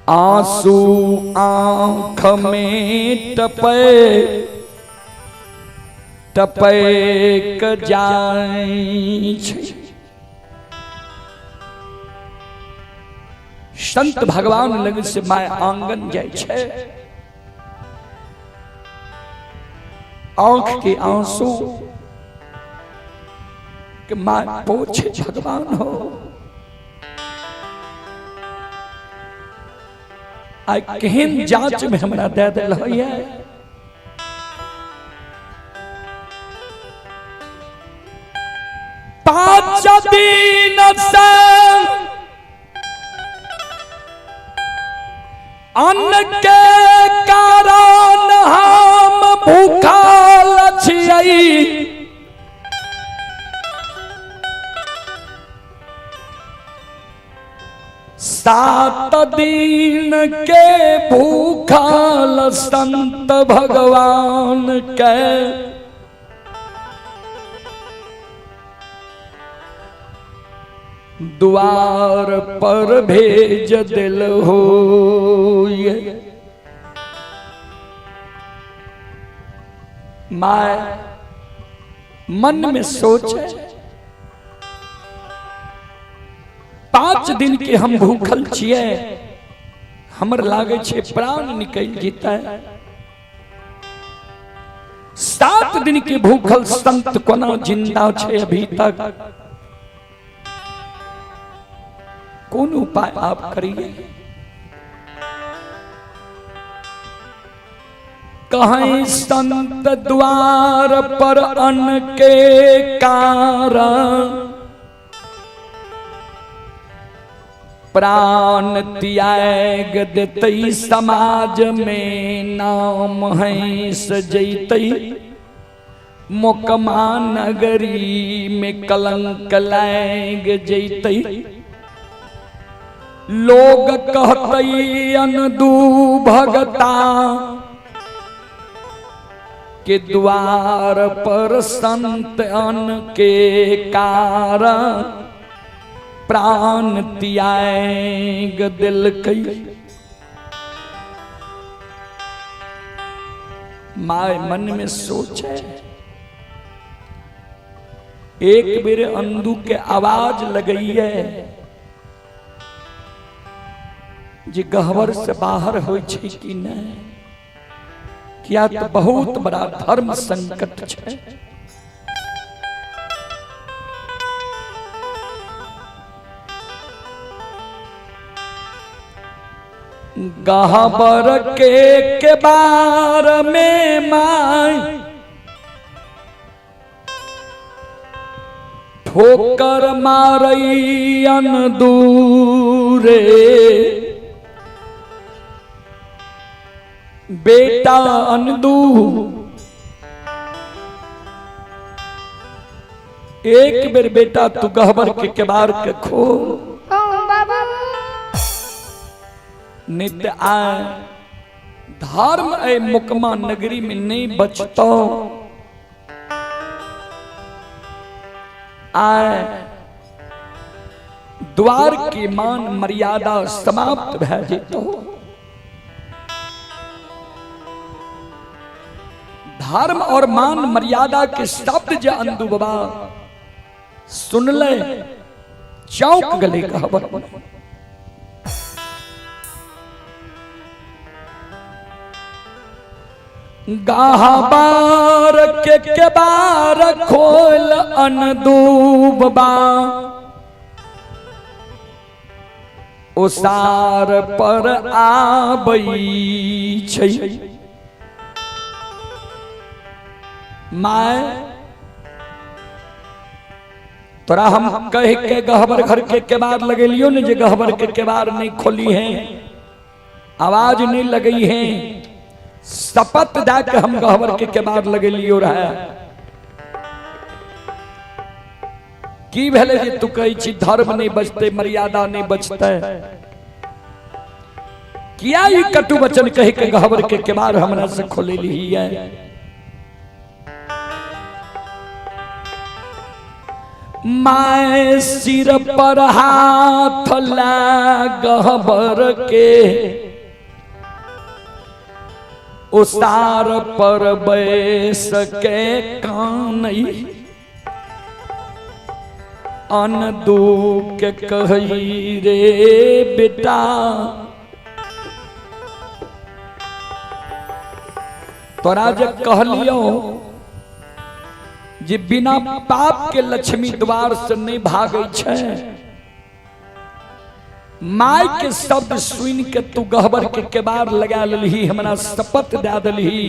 आंसू आंख में टपक जाए। संत भगवान लग से माय आंगन जाय छे, आंख के आंसू के माय पोछे भगवान हो। आई केहन जांच में हमरा दे दिल है। पांच दिन से अन्न के कारण हम भूखल छियै, सात दिन के भूखल संत भगवान के द्वार पर भेज दिल हो। माय मन में सोचे 5 दिन के हम भूखल छिए, हमर लागे छे प्राण निकल जीता। 7 दिन के भूखल संत कोना जिंदा छे अभी तक? कौन उपाय आप करिए? कहीं संत द्वार पर अन्न के कारण प्राण त्याग देते, समाज में नाम है सजैते, मोकमा नगरी में कलंक लाग जैते। लोग कहते अनदू भगता के द्वार पर संत अन्न के कारण प्राण त्याग दिल कई। माय मन में सोचे एक बेर अंधु के आवाज लगई है जे गहवर से बाहर हो छे कि नहीं, क्या तो बहुत बड़ा धर्म संकट है। गहबर के बार में माई ठोकर मारई अनदूरे, बेटा अनदू एक बेर बेटा तू गहबर के केबार के खोल, नित्य आए धर्म ए मुकमा नगरी में नहीं बचतो। आए द्वार की मान मर्यादा समाप्त भै जेतो। धर्म और मान मर्यादा के शब्द जे अंधु बाबा सुन ले चौंक गले कहबर। गाहबार के बार खोल अनदूबा, उसार पर आबई छै। माय तोरा हम कह के गहबर घर के केबार लगेलियो ने, जे गहबर के केबार नहीं खोली है, आवाज नहीं लगई है, शपथ जाके हम गहबर के केबार लगेलियो रहा। की भेले जे तू कही छी धर्म नहीं बचते, मर्यादा नहीं बचते, किया ये कटु वचन कह के गहबर के केबार हमरा से खोले ली है? माए सिर पर हाथ ला गहबर के, उसार पर बैस के कानई, अनदू के कही रे बेटा तोरा जे कहलियो जे बिना पाप के लक्ष्मी द्वार से नहीं भागे छे, माय के शब्द सुन के तू गहबर के केबार लगा लही, हमरा शपथ दे दलही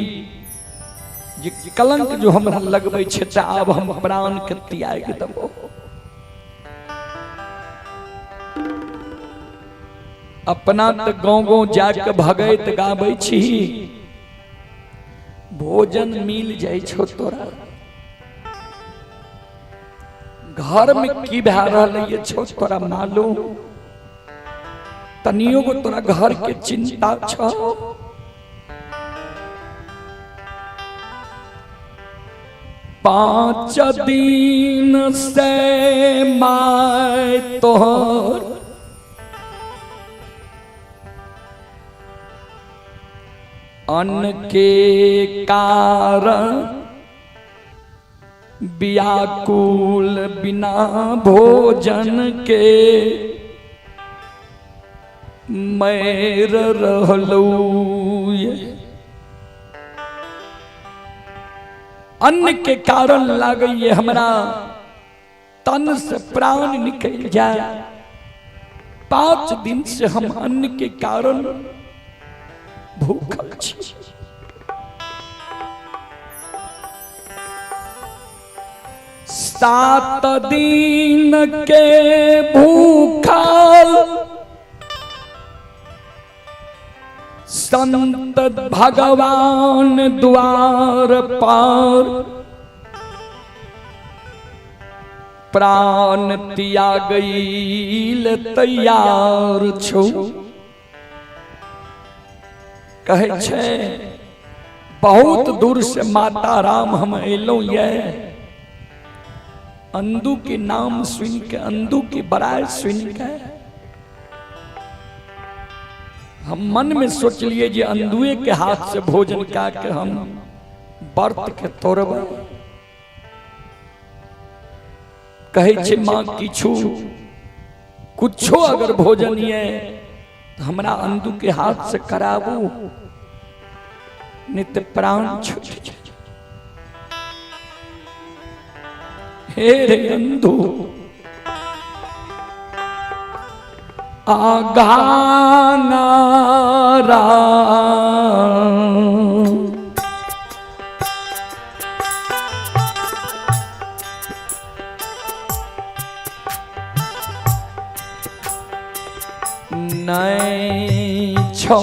जे कलंक जो हमरा लगबै छै त आब हम प्राण के त्याग देबो। अपना त गाँव गाँव जाके भगैत गाबै छी, भोजन मिल जाय छो तोरा, घर में की भै रहल छो तोरा मालूम, तनियो को तोरा घर के चिंता छो। पांच दिन से माय तोहर अन्न के कारण व्याकुल बिना भोजन के मैर रहलू। अन्न के कारण लागइए हमरा तन से प्राण निकल जाए। 5 दिन से हम अन्न के कारण भूखल छी। सात दिन के भूखल संत भगवान द्वार पार, प्राण त्यागैल तैयार छो। कहे छे बहुत दूर से माता राम हम एलो ये, अंधु के नाम सुन के, अंधु की बड़ाई सुन के हम मन में सोच लिए जे अंधुए के हाथ से भोजन का के हम व्रत के तोड़ब। कहे छे माँ किछु कुछो अगर भोजन ये हमरा अंधु के हाथ से कराबू, नित्य प्राण छूट जाए। हे रे अंधु आगाना नहीं छो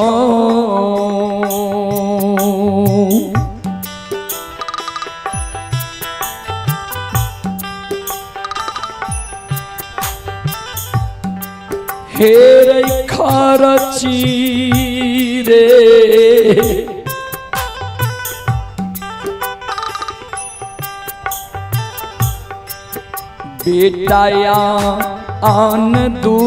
हेरे खरची रे बेटाया आन दू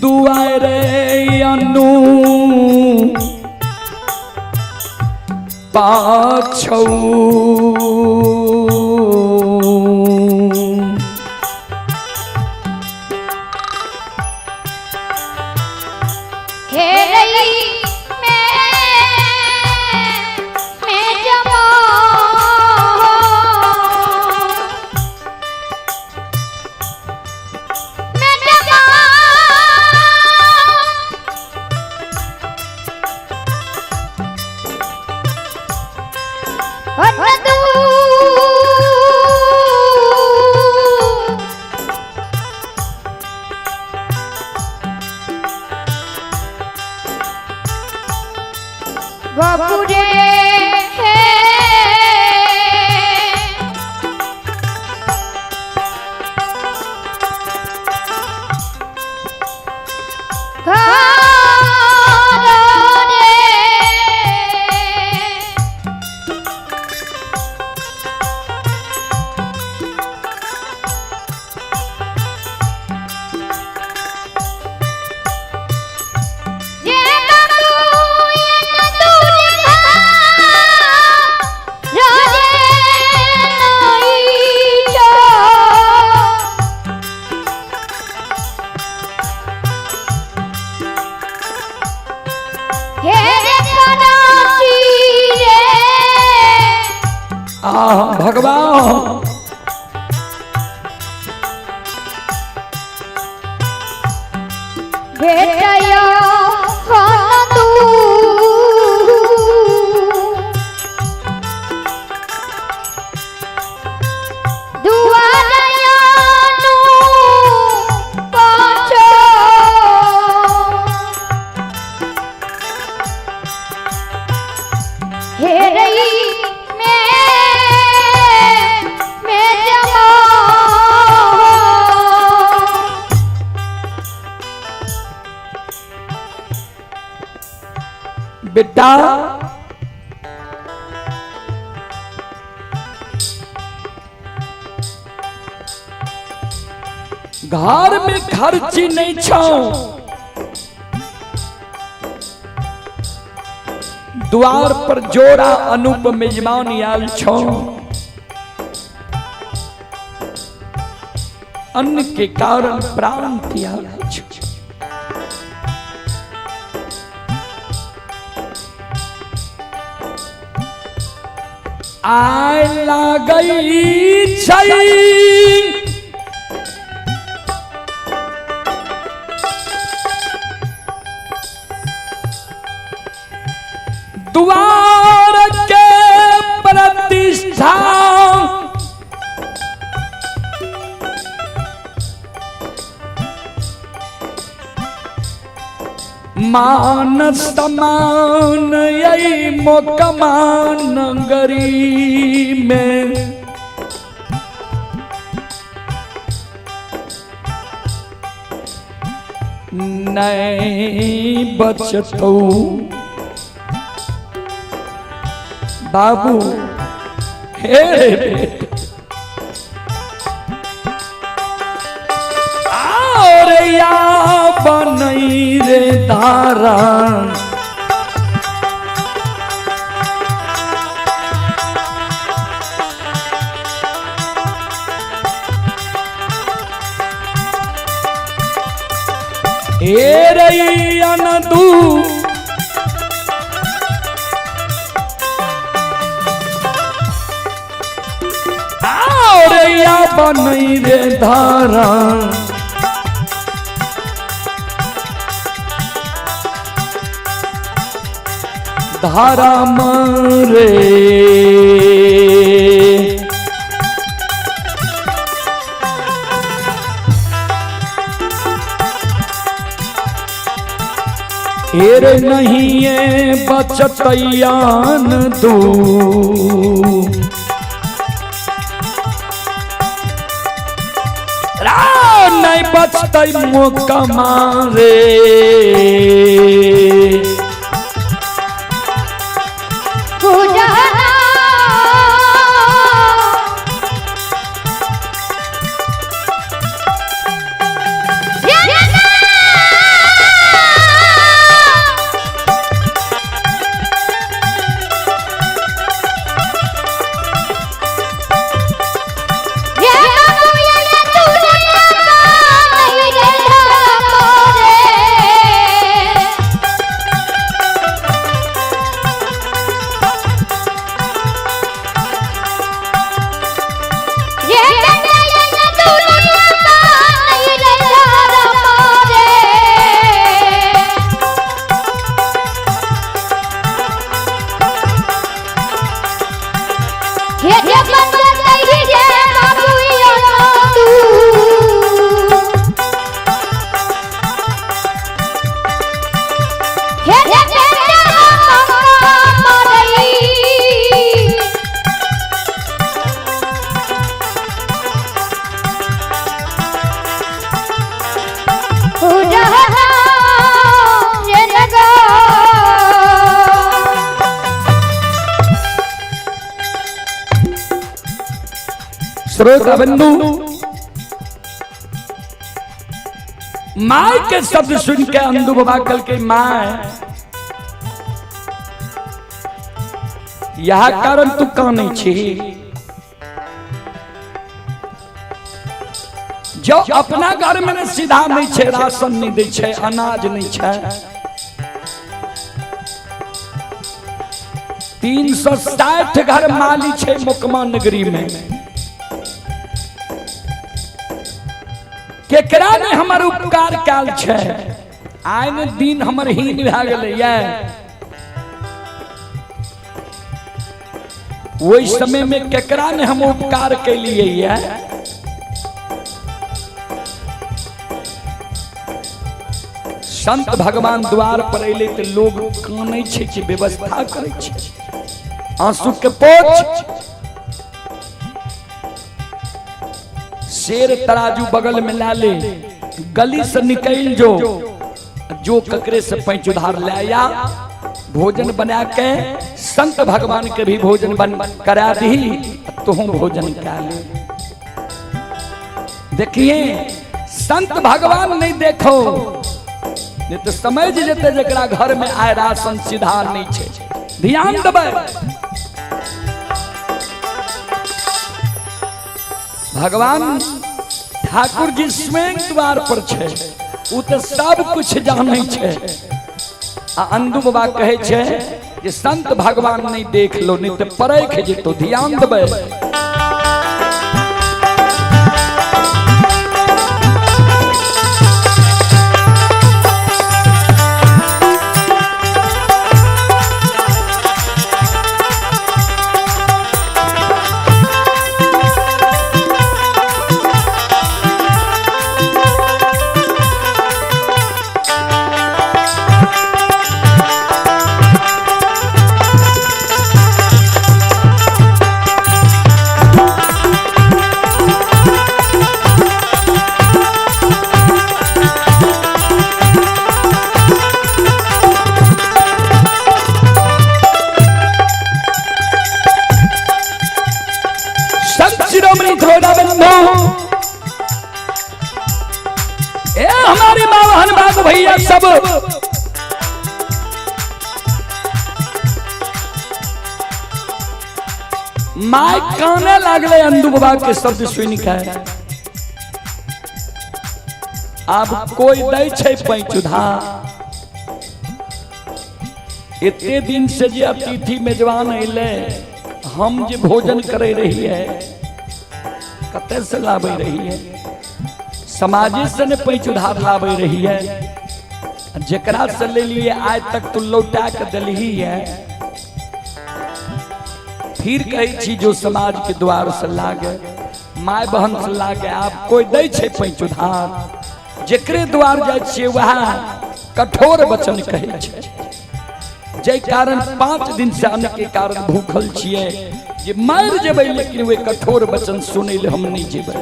दुआरे अनु पाछौ दूर आह भगवान भेटयो हम तू दुआरयानु पाछो हेरई मैं जमा बेटा घर में खर्ची नहीं छो द्वार पर जोड़ा अनूप मेजबान आयल छो अन्न के कारण प्राण त्याग छो आय लागई छई द्वार के प्रतिष्ठा मान समान यही मोकमान नगरी में नहीं बचतो बाबू हे और या बनई रे धारा हे रई अनदू या बनई रे धारा धारा मरे हेर नहीं है बचतयान दू नहीं बचतई मौका मारे श्रोता बंधु माय के शब्द सुन के अंधु बाबा कल के माय यह कारण तू काने छी जो अपना घर में सीधा नहीं छे राशन नहीं दे छे अनाज नहीं छे 360 घर माली छे मुकमा नगरी में। केकरा ने हमर उपकार काल छे, आइन दिन हमर हीन भए गेलै ये। वही समय में केकरा ने हम उपकार कैलिए ये। संत भगवान द्वार पर अइले तो लोग कानै छे कि व्यवस्था करै छे। आंसू के पोछ, शेर तराजू बगल में ला ले, गली से निकल जो ककरे से पैंच उधार ले आया, भोजन बना के संत भगवान के भी भोजन बन करा दी, तुम भोजन क्या ले। देखिए संत भगवान नहीं देखो, नहीं तो समझ जेते जकरा घर में आय राशन सीधा नहीं छे। ध्यान देबै, भगवान ठाकुर जी स्वयं द्वार पर छे, उ तो सब कुछ जानै छे। अंदू बाबा कहे छे जे संत भगवान नहीं देख लो नहीं तो परख जेतो। ध्यान देबै, हमारी माँ बहन बाबू भैया सब माय काने लागले अंदू बाबा के शब्द सुन के। अब कोई दै छै पैंच उधार। इतने दिन से जे अतिथि मेजबान अइले, हम जे भोजन करे रही है, कते से लाबै रही है, समाजे से ने पैंच उधार लाबै रही है। जेकरा से ले लिए आज तक तू लौटा के दिलही है। फिर कही छी जो समाज के द्वार से लागे, माय बहन से लागे, आप कोई दै छै पैंच उधार। जेकरे द्वार जाय छियै वहाँ कठोर वचन कहै छै। जय कारण 5 दिन से अन्न के कारण भूखल छियै, जे मर जेबै लेकिन वे कठोर वचन सुनै ले हम नहीं जेबै।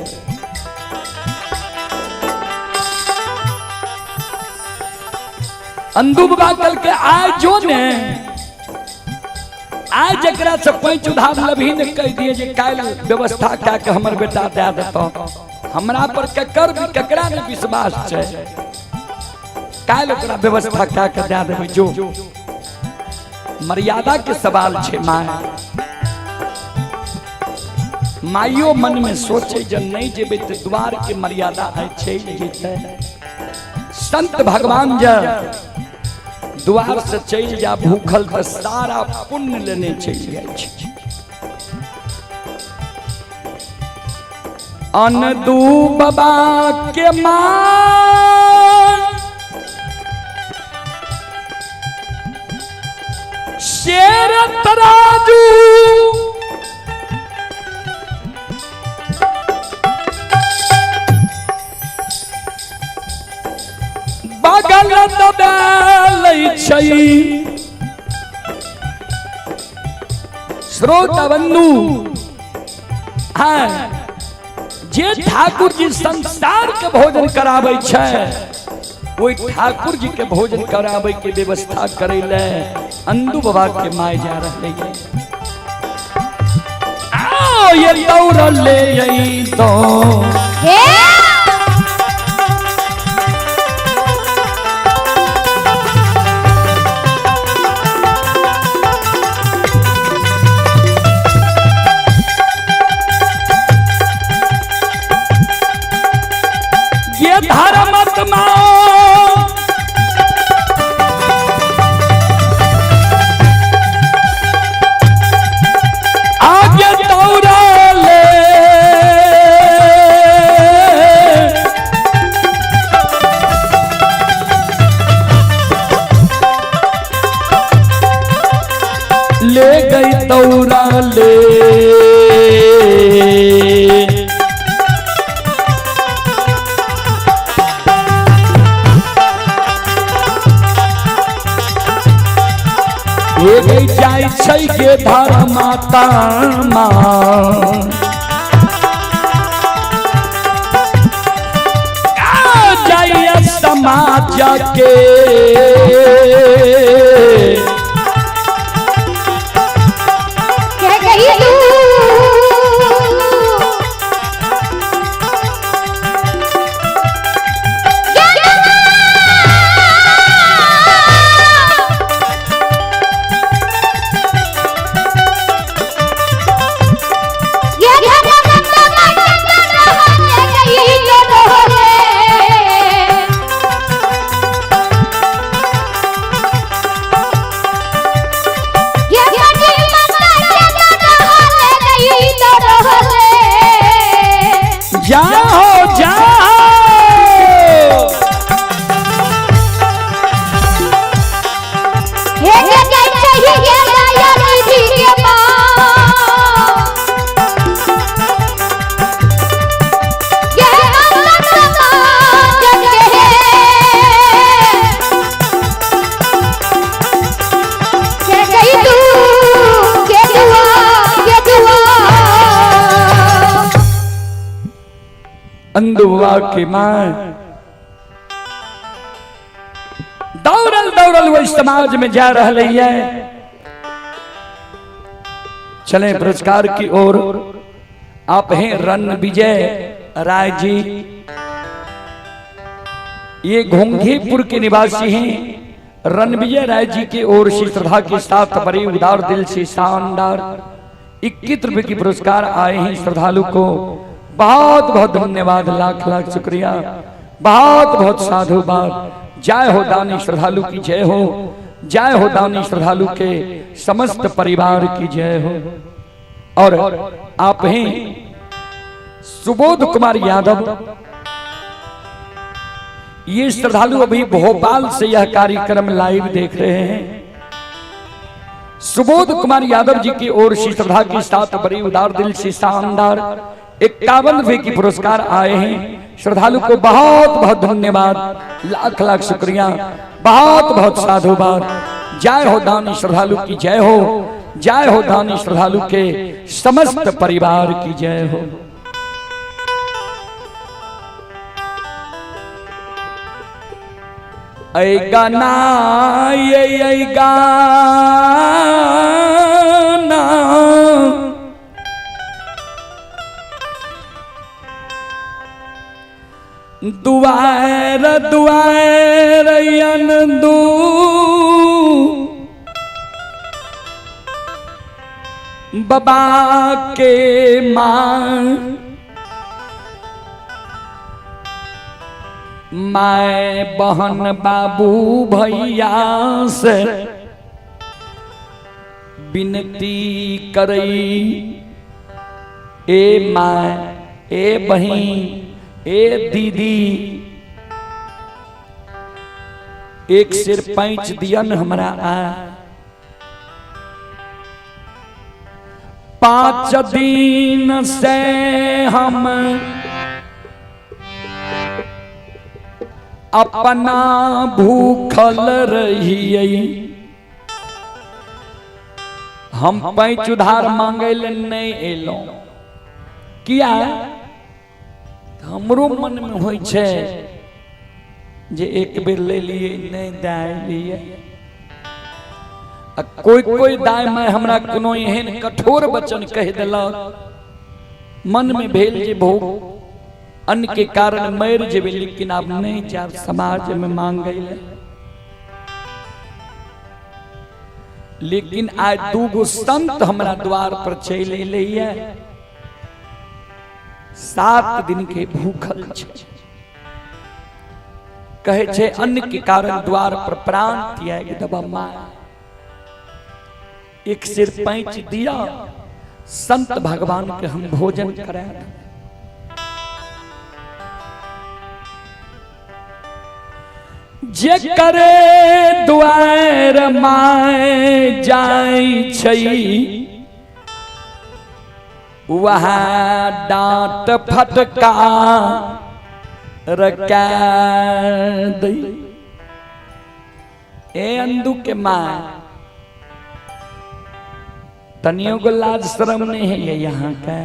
अंदू बाबा कल के आय जो ने आय जकरा से पैंच उधार लभी ने कह दिए जे काल व्यवस्था क्या के हमर बेटा दे देतो। हमरा पर केकर भी केकरा ने विश्वास छै, काल ओकरा व्यवस्था क्या के दे देबै। जो मर्यादा के सवाल छे। माइयो मन में सोचे जब नहीं जेबे तो द्वार के मर्यादा है चल जेते। संत भगवान जब द्वार से चल जा भूखल तो सारा पुण्य लेने चल जाए। अनदू बाबा के मां शेर तराजू बगल दबालै छै। श्रोता बंधु, हाँ जे ठाकुर जी संसार के भोजन कराबै छै, वही ठाकुर जी के भोजन कराबै के व्यवस्था करे ले अंदू बाबा के माय जा रहे हैं। आओ ये दौड़ ले आई तो ये धर्मात्मा माता माँ जाइए समाज के कह गई तू जाओ जाओ अंधुआ की मां दौड़ल दौड़ल वो समाज में जा रही है। चले पुरस्कार की ओर। आप हैं रणविजय राय जी, ये घोंघेपुर के निवासी हैं। रणविजय राय जी की ओर से श्रद्धा के साथ बड़े उदार दिल से शानदार 21 रुपए की पुरस्कार आए हैं श्रद्धालु को। बहुत बहुत धन्यवाद, लाख लाख शुक्रिया, बहुत बहुत साधुवाद। जय हो दानी श्रद्धालु की जय हो, जय हो दानी श्रद्धालु के समस्त परिवार की जय हो। और आप हैं सुबोध कुमार यादव, ये श्रद्धालु अभी भोपाल से यह कार्यक्रम लाइव देख रहे हैं। सुबोध कुमार यादव जी की ओर से श्रद्धा के साथ बड़ी उदार दिल से शानदार 51 रुपए की पुरस्कार आए हैं। श्रद्धालु को बहुत बहुत धन्यवाद, लाख लाख शुक्रिया, बहुत बहुत साधुवाद। जय हो दानी श्रद्धालु की जय हो, जय हो दानी श्रद्धालु के समस्त परिवार की जय हो। ऐ गाना ये गाना दुआर दुआर अनदू बाबा के माँ मैं बहन बाबू भैया से विनती करई, ए माँ ए बहन ए दीदी एक सिर पैंच दियन हमरा आ। 5 दिन से हम अपना भूखल रहिए, हम पैंच उधार मांगे नहीं एलो। किया हमरो मन में होई छे जे एक बेर ले लिए नहीं दाय लिए। कोई कोई दाय में हमरा कोनो एहन कठोर वचन कह देलक, मन में भेल जे भोग अन्न के कारण मर जेबे, लेकिन अब नहीं जा समाज में मांगे। लेकिन आज 2 संत हमरा द्वार पर चले लिए, 7 दिन के भूखल छे। कहे छे अन्न के कारण द्वार पर प्राण त्याग दबा मार। एक सिर पैंच दिया, संत भगवान के हम भोजन करा। जे करे द्वार माय जाई छई, वहाँ डांट फटका रका दई। ए अंदू के माँ तनियों को लाज शर्म नहीं है ये यहाँ का।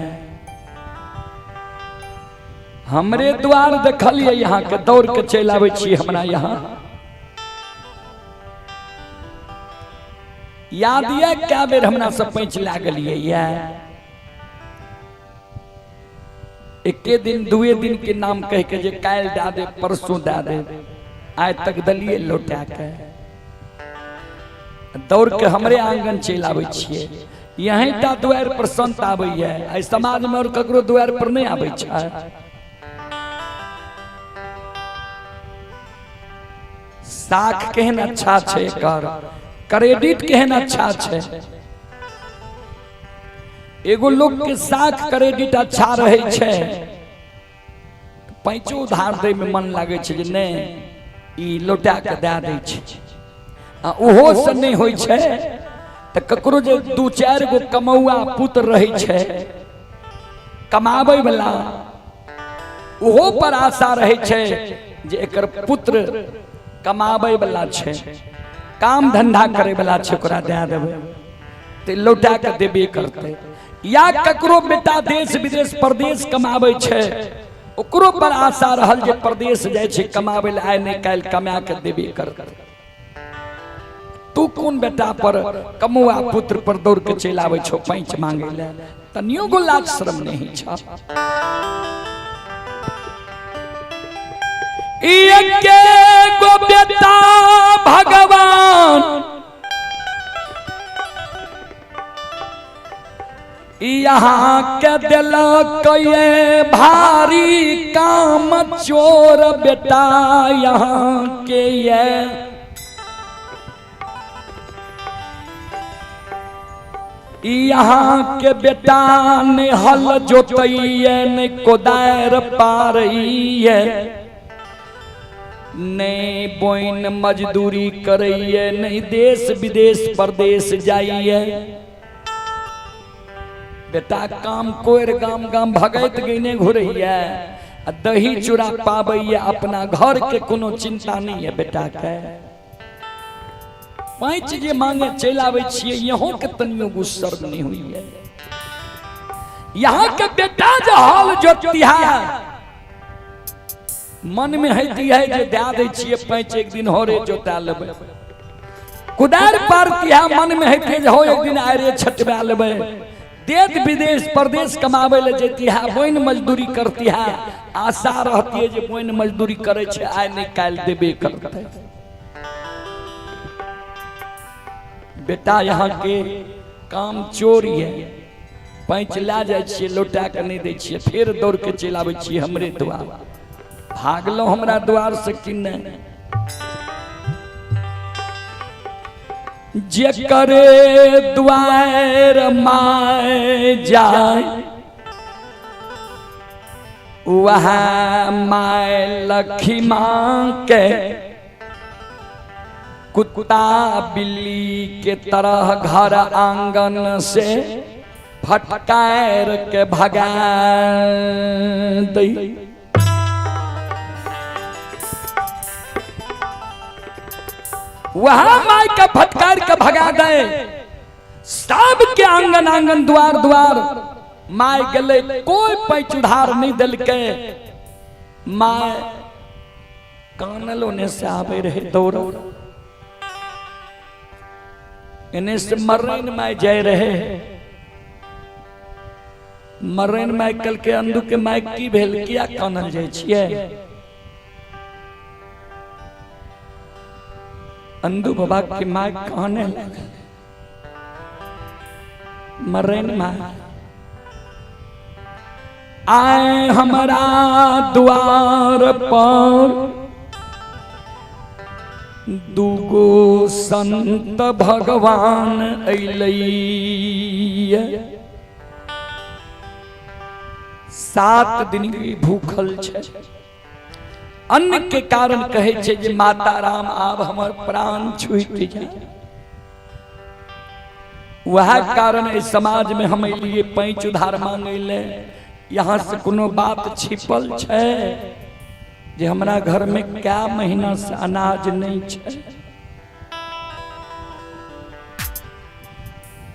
हमरे द्वार देखलिए यहाँ के दौड़ के चल आवे छी हमरा यहाँ। याद ये क्या बेर हमरा सब पैंच लागलिए ये एके दिन दुए दिन के नाम कह के जे काल दे दे परसों दे दे आज तक दलिए लौटा के दौड़ के हमरे आंगन चल आवे छिए। यहीं ता द्वार पर संत आवे है, आई समाज में और ककरो द्वार पर नहीं आवे छै। साख केहन अच्छा छे कर क्रेडिट केहन अच्छा छे। एगो लोग के साख क्रेडिट अच्छा रहे छे पैंचो उधार दे में मन लागे छे जे नहीं ई लौटा के दे दे छे। ओहो से नहीं होय छे त ककरो जे दू चार गो कमौआ पुत्र रहे छे कमाबै वाला ओहो पर आशा रहे छे जे एकर पुत्र कमाबै वाला छे काम धंधा करे वाला छे ओकरा दे देबै ते लौटा के देबे करते। या ककरो बेटा देश विदेश परदेश कमाबै छे ओकरो पर आशा रहल जे परदेश जाय छे कमाबै ला आइ नहीं काल कमा के देबे करते। तू कौन बेटा पर कमौआ पुत्र पर दौड़ के चल आवे छो पैंच मांगे ले तनियो गो लाज शर्म नहीं छा। एके गो बेटा भगवान यहाँ के दिलक ये भारी काम चोर बेटा यहाँ के ये यहाँ के बेटा ने हल जोतइए ने कोदार पारइए ने बोइन मजदूरी करइए नहीं देश विदेश परदेश जाइए। बेटा काम कोर गाम गाम भगत गईने घुरइए दही चूड़ा पाबइए अपना घर के कोनो चिंता नहीं है बेटा के। पैंच जे मांगे चल आवे छिए यहाँ के तनियो गुस्सर नहीं हुई है। यहाँ के बेटा जो हाल जोतिया मन में हैती है जे दे दे छिए पैंच एक दिन हो रे जोता लेबे कुदार पारतिया मन में हैती जे हो एक दिन आए रे छटवा लेबे देश विदेश परदेश कमावे ले जेती है बोइन मजदूरी करती है आशा रहती है जे बोइन मजदूरी करे छे आइ नहीं काल देबे करते। बेटा यहाँ के काम चोरी है पैंच ला जाए छिए लौटा के नहीं दे छिए फिर दौड़ के चल आवे छिए हमरे द्वार भागलो हमरा द्वार से किन्ने जे करे द्वार माय जाए वह माय लखी मां के कुत्ता बिल्ली के तरह घर आंगन से फटकार के भगा दई। वहां माई का फटकार के भगा दे सब के आंगन आंगन द्वार द्वार माय गले कोई पैच उधार नहीं दिल के माय कानलों ने से आवे रहे दौड़ इन्हें से मर्रन माय जाए रहे मर्रन माय कल के अंदू के माय की भेल किया कानल जाए छिए अंदू बाबा की माय काने लगे मर्रन माय आए हमारा द्वार पर दूगो संत भगवान अइलैया 7 दिन की भूखल छे अन्न के कारण कहे छे जे माता राम आब हमर प्राण छूट जाए वह कारण इस समाज में हम लिए पैंच उधार मांगे ले यहाँ से कोनो बात छिपल छे जे हमरा घर में क्या महीना से अनाज नहीं छे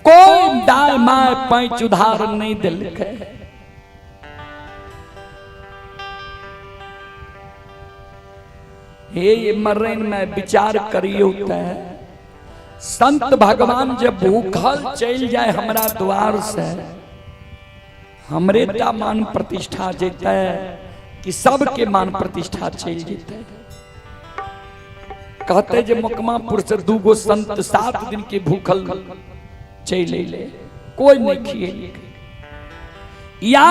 कोई दाय माय पैंच उधार नहीं दिल के। हे मर्रन में विचार करियो है, संत भगवान जब भूखल चल जाए हमरा द्वार से, हमरे ता मान प्रतिष्ठा जेता कि सबके मान प्रतिष्ठा चल जेता। कहते जे मुकमापुर से दूगो संत 7 दिन के भूखल चले ले, कोई नहीं खिए। या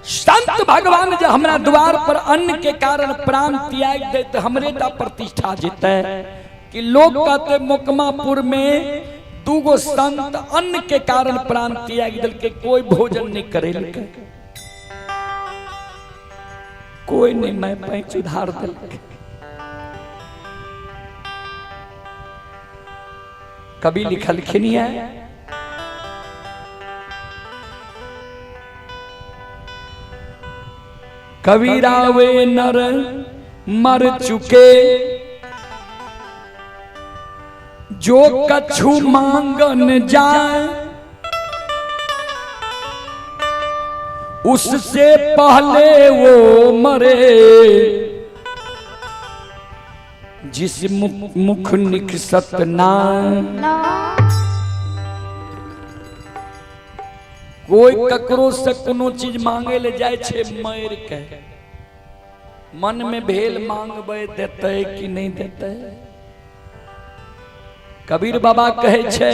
संत भगवान जब हमरा द्वार पर अन्न के कारण प्राण त्याग दे तो हमरे ता प्रतिष्ठा जेता कि लोग कहते मुकमापुर में दूगो संत अन्न के कारण प्राण त्याग दिल के, कोई भोजन नहीं करे के, कोई नहीं मैं पैंच उधार दिल के। कभी लिखलखिन है कबीरावे नर मर चुके, जो कछु मांगन जाए, उससे पहले वो मरे, जिस मुख निकसत ना। कोई ककरो से कोनो चीज मांगे ले जाए छे मर के, मन में भेल मांगबे देते कि नहीं देते। कबीर बाबा कहे छे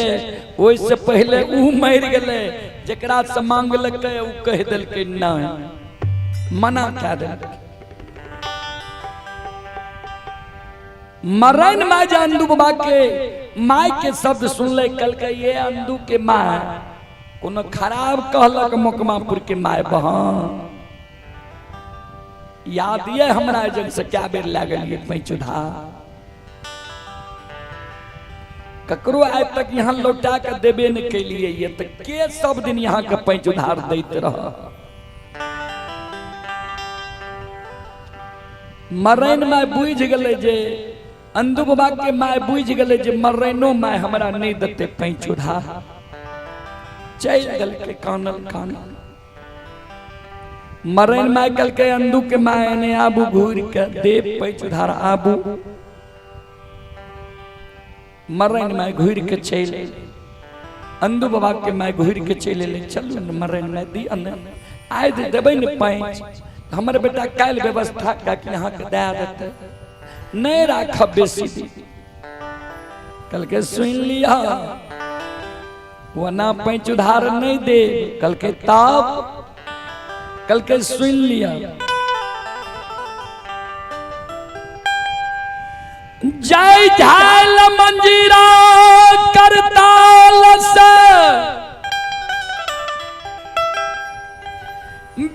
ओइ से पहले ऊ मर गेले, जेकरा से मांगलके ऊ कह देलके नहीं, मना कह देलके। मरन माय जे अंदू बाबा के माय के शब्द सुनले, कल के ये अंदू के माय कोनो खराब कहलक मुकमापुर के माय बहन। याद ये हमरा जन से क्या बेर लागल ये पैंच उधार, ककरो आज तक यहाँ लौटा के देबे न कैलिए, ये तो के सब दिन यहाँ के पैंच उधार दैत रह। मरैन माय बुझ गले जे अंदू बाबा के माय बुझ गले जे मरैनो माय हमरा नहीं देते पैंच उधार, चल गल के कानल कानल। मरैन माय कल के अंदू के माय ने आबू घूर के दे पैंच उधार आबू। मरैन माय घूर के चले, अंदू बाबा के माय घूर के चले ले, चलू न मरैन माय दी अन्न आय दे देबै न पैंच, हमर बेटा काल व्यवस्था का कि यहाँ के दया देते, नहीं राखब बेसी दी। कल के सुन लिया वो ना पैंच उधार नहीं दे, कल के ताप, कल के सुन लिया। जय झाल मंजीरा करताल से,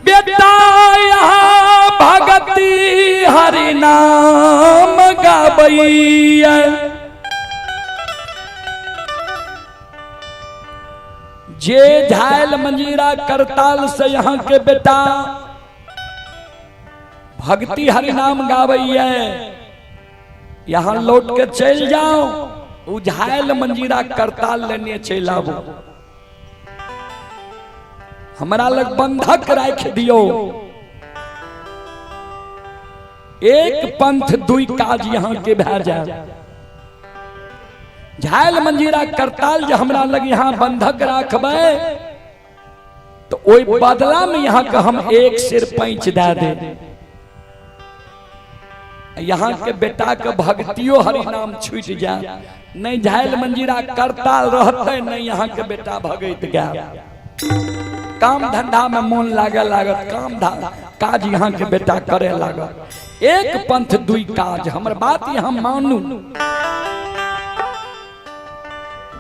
बेटा यहाँ भगती हरि नाम गाबैया। जे झायल मंजीरा करताल से यहाँ के बेटा भक्ति हरि नाम गावैया, यहाँ लौट के चल जाओ, उ झायल मंजीरा करताल लेने चल आबो, हमरा लग बंधक राख दियो। एक पंथ दुई काज यहाँ के भै जाए। झायल मंजीरा करताल जो हमरा लग यहाँ बंधक राखबे तो ओई बदला में यहाँ का हम एक सिर पैंच दे दे। यहाँ के बेटा के भक्तियों हरि नाम छूट जाए, नहीं झायल मंजीरा करताल रहते, नहीं यहाँ के बेटा भगत गया। काम धंधा में मन लागे लागत, काम काज यहाँ के बेटा करे लागत। एक पंथ दुई काज, हमर बात यहाँ मानू,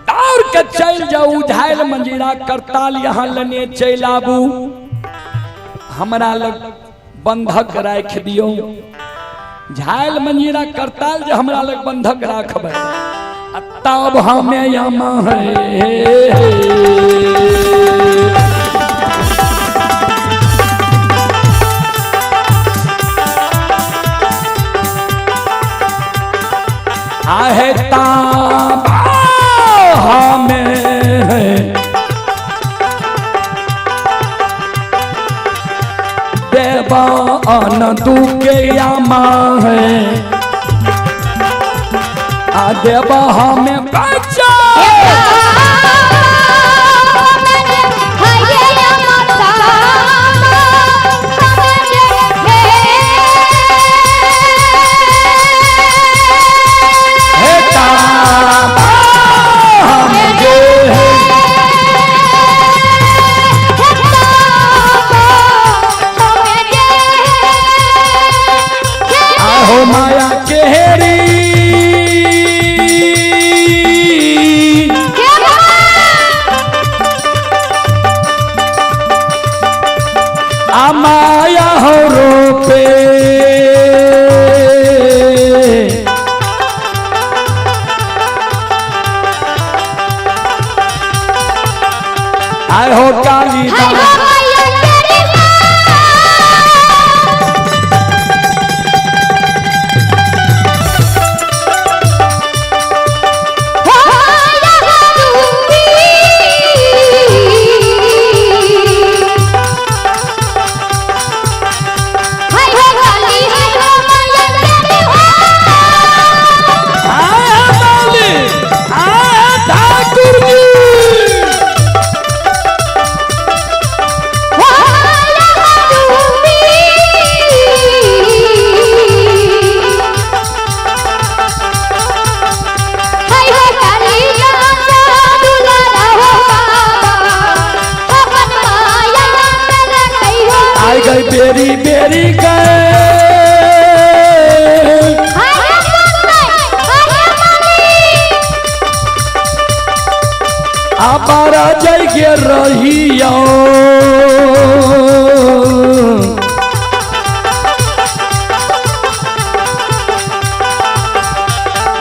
दौड़ के चल जाऊ, झायल मंजीरा करताल यहाँ लेने चल आबू, हमरा लग बंधक राख दियो। झायल मंजीरा करताल जो हमरा लग बंधक राखबे, तब हमें यमा आहे ताब हमें बान तू के आमा है देवा हमें बचा माया केहरी माया हो रोपे आए हो काली बेरी बेरी गए आबारा जाइए रहियो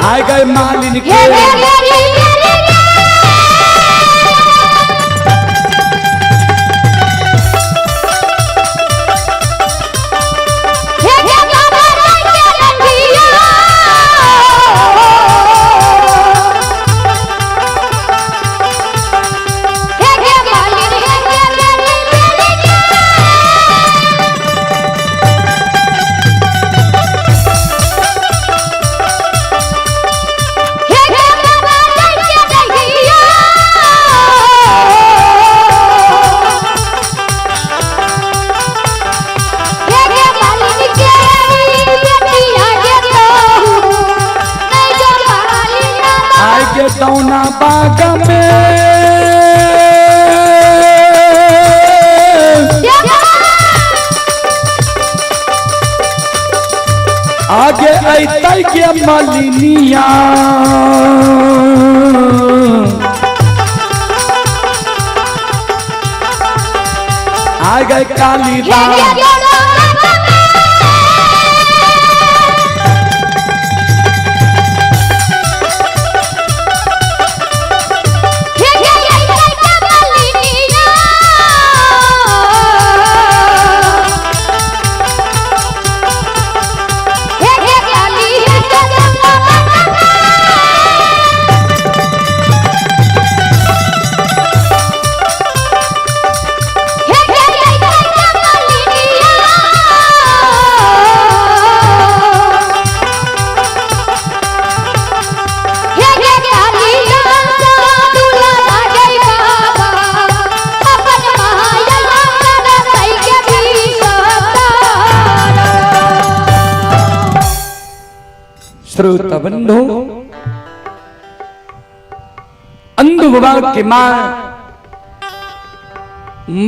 आ गए मालिन के दौना बाग में आगे ऐता के मलिनिया आ गए कालीदास श्रोता बंधु अंधु बाबा के मां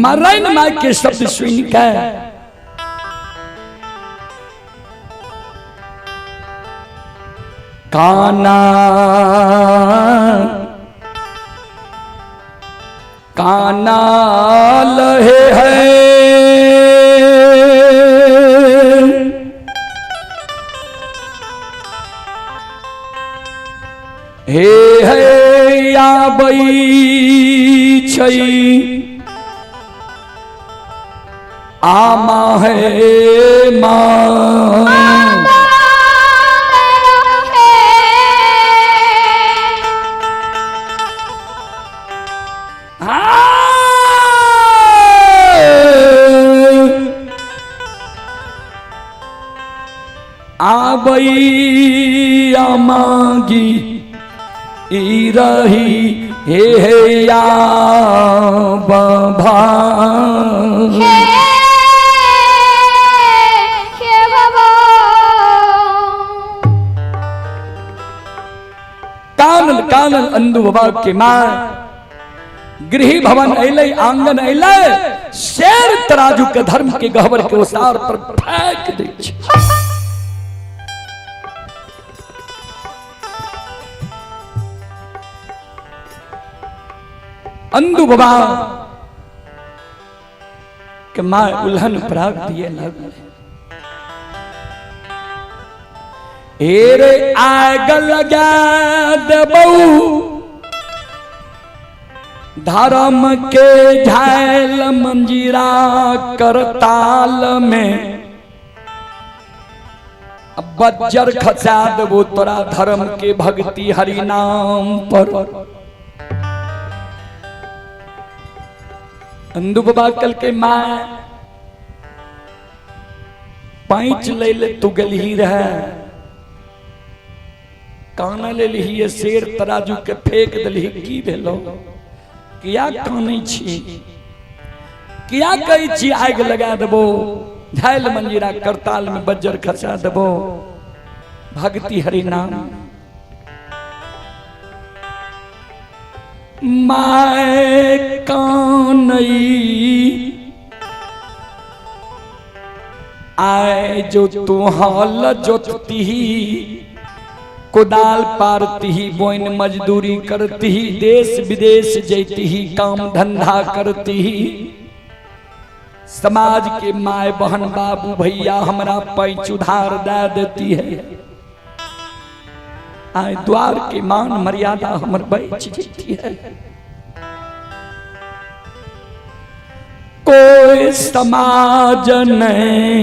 मरण मां के शब्द सुनकर काना काना लहे है हे हे या बई छई आमा है मां गाबैया मांगी ई रही हे या बाबा हे बाबा कानल कानल अंधु बाबा के मां गृह भवन अले आंगन अले शेर तराजू के धर्म के गहवर के ओसार पर फेंक दै छै। अंधु बाबा के मां उल्हन प्राप्त दिए लगल एरे आग लगा देबऊ धर्म के झायल मंजीरा करताल में बज्जर खसा देबो तोरा धर्म के भक्ति हरि नाम पर। अंधु बाबा कल के माँ पैंच ले ले तू गलही रहे काना ले ली शेर तराजू के फेंक दलही की भेलो किया कानै छी किया कहै छी आग लगा देबो झायल मंजीरा करताल में बज्जर खसा देबो भक्ति हरि नाम। माय कानई आए जो तू हाल जोतती कुदाल पारती बोइन मजदूरी करती देश विदेश जैती काम धंधा करती समाज के माय बहन बाबू भैया हमरा पैंच उधार दे देती है आए द्वार के मान मर्यादा हमर बच जेती है। कोई समाज नहीं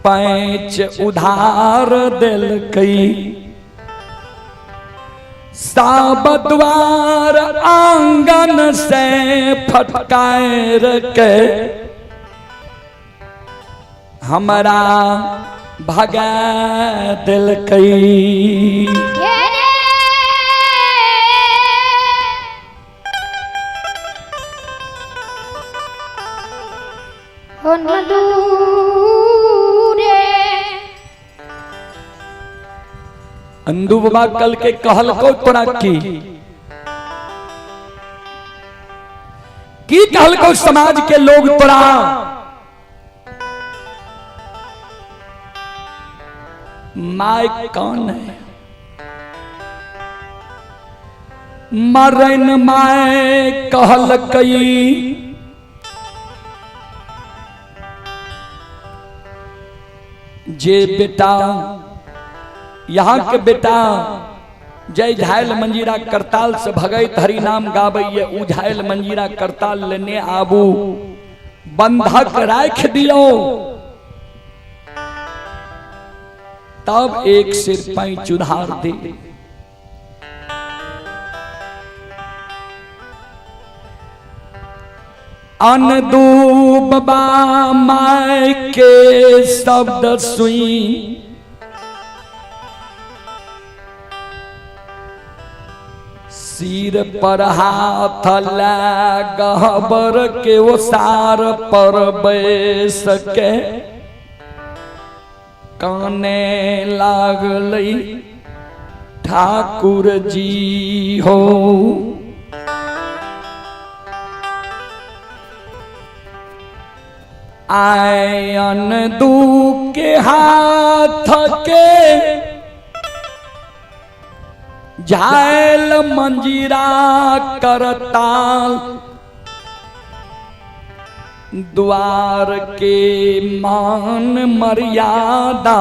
पैंच उधार दिल कई साब द्वार आंगन से फटकार के हमारा भगा दिल कई। अंधु बाबा कल के कहल को तोरा की कहल को समाज के लोग तोरा माय कौन है मरन माय कहल कई जे बेटा यहाँ के बेटा जय झायल मंजीरा करताल से भगत हरि नाम गाबैये उ झायल मंजीरा करताल लेने आबू बंधक राख दियो तब एक सिर पैंच उधार दे। अनदूबा माय के शब्द सुई सिर पर हाथ गहबर के ओसार पर बैस के काने लागलई ठाकुर जी हो आयन दू के हाथ के झायल मंजीरा करताल द्वार के मान मर्यादा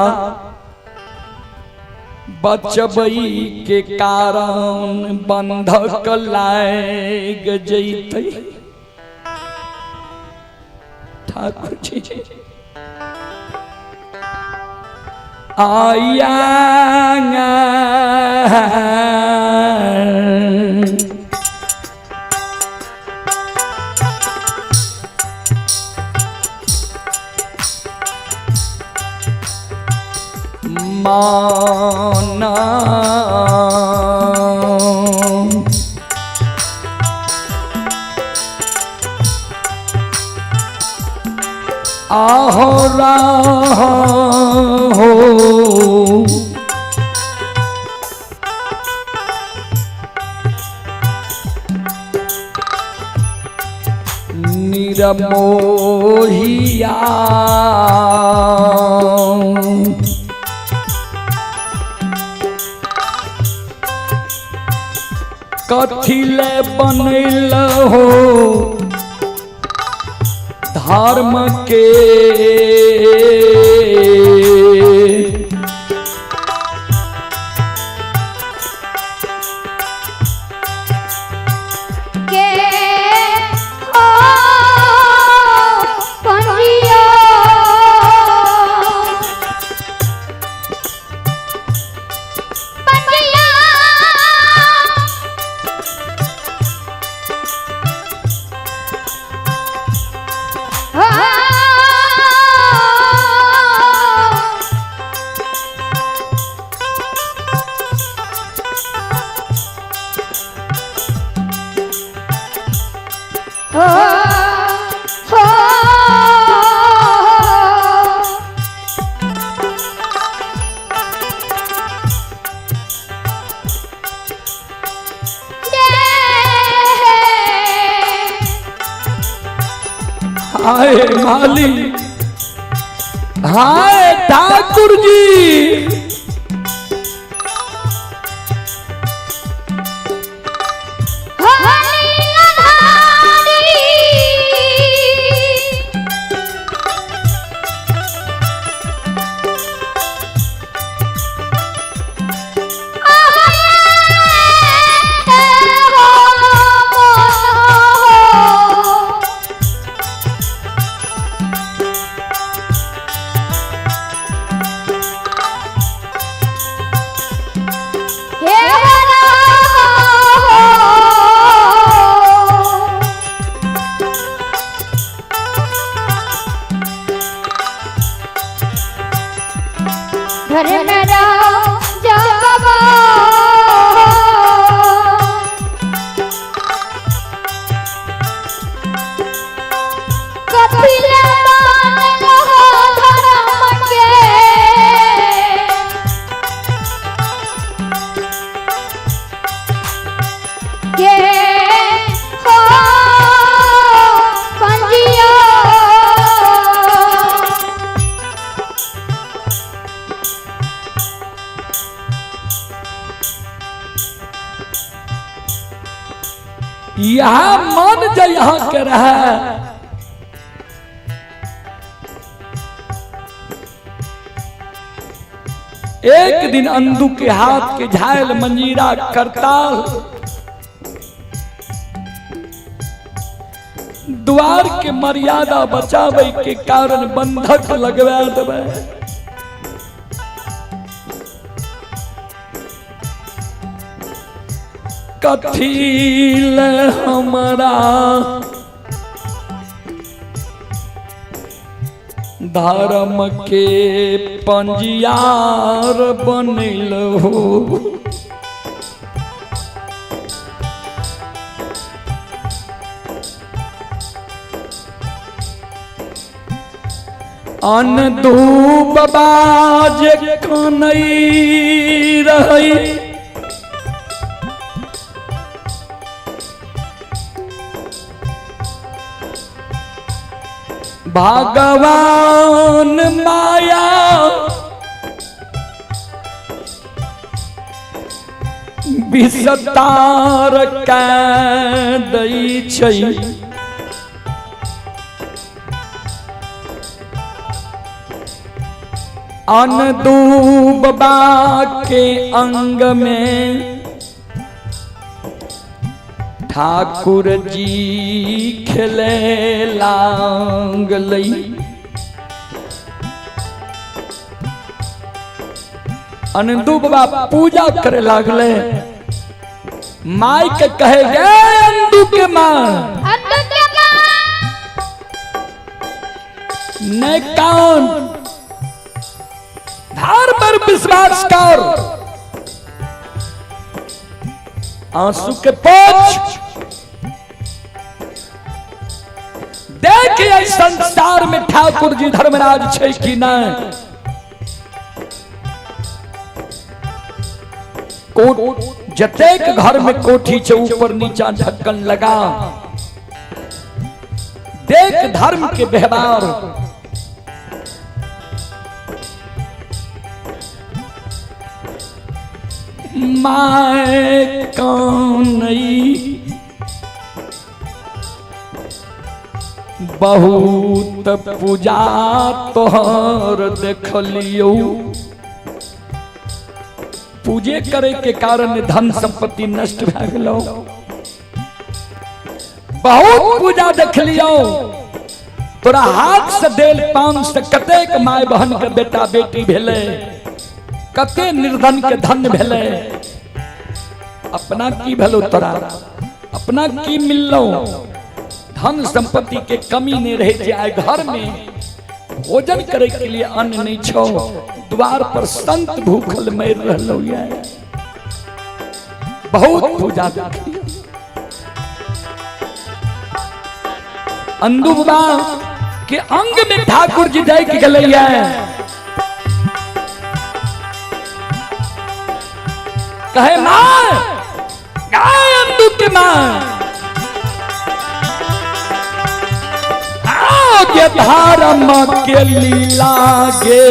बचबई के कारण बंधक लाग जैते ठाकुर जी आया माना आहो राहो हो निरमोहिया कथिले बनैल हो धर्म के हाय माली हाय ठाकुर जी घर में रहो जगवा कपिले मान रहो धर्म के हो पंजिया यहाँ मन जो यहाँ के रहा एक दिन अंधु के हाथ के झायल मंजीरा करताल द्वार के मर्यादा बचावे के कारण बंधक लगवा देवे कथिल हमारा धर्म के पंजियार बनल हो अनधूप बाज कनई रही भगवान माया विस्तार कऽ दै छै अनदूबा के अंग में ठाकुर जी खेले लागलै अनदूबा पूजा करे लागले माई के कहे गे अंदू के माँ नहीं कौन धार पर विश्वास कर, आंसू के पोंछ देख संसार में ठाकुर जी धर्मराज छे कि नहीं। जतेक घर में कोठी छे ऊपर नीचा ढक्कन लगा, देख धर्म के व्यवहार। मैं कानई बहुत पूजा तोहर देख लियो, पूजे करे के कारण धन संपत्ति नष्ट भए गेलो। बहुत पूजा देख लियो, तोरा हाथ से देल पान से कतेक माय बहन के बेटा बेटी भेले, कते निर्धन के धन भेले। अपना की भेलो तोरा, अपना की मिललो। धन संपत्ति के कमी नहीं रहे जाए, घर में भोजन करे के लिए अन्न नहीं छो, द्वार पर संत भूखल मर रहलो ये। बहुत पूजा देखियो। अंदू बाबा के अंग में ठाकुर जी देख गले कहे मां गाय अंदू के मां के धर्म के लीला गे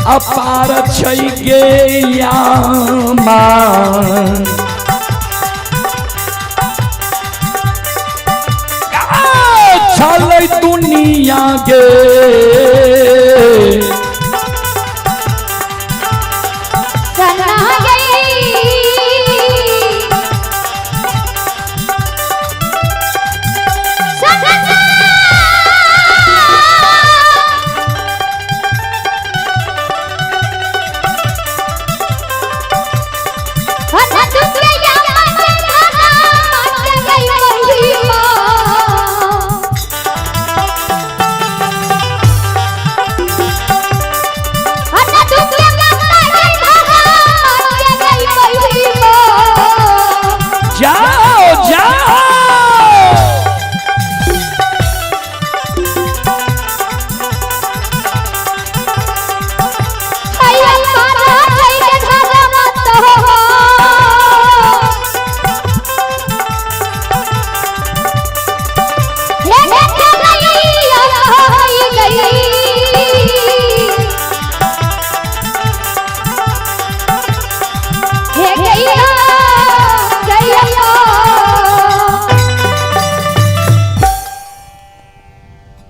अपार छै गे यामा चलै दुनिया गे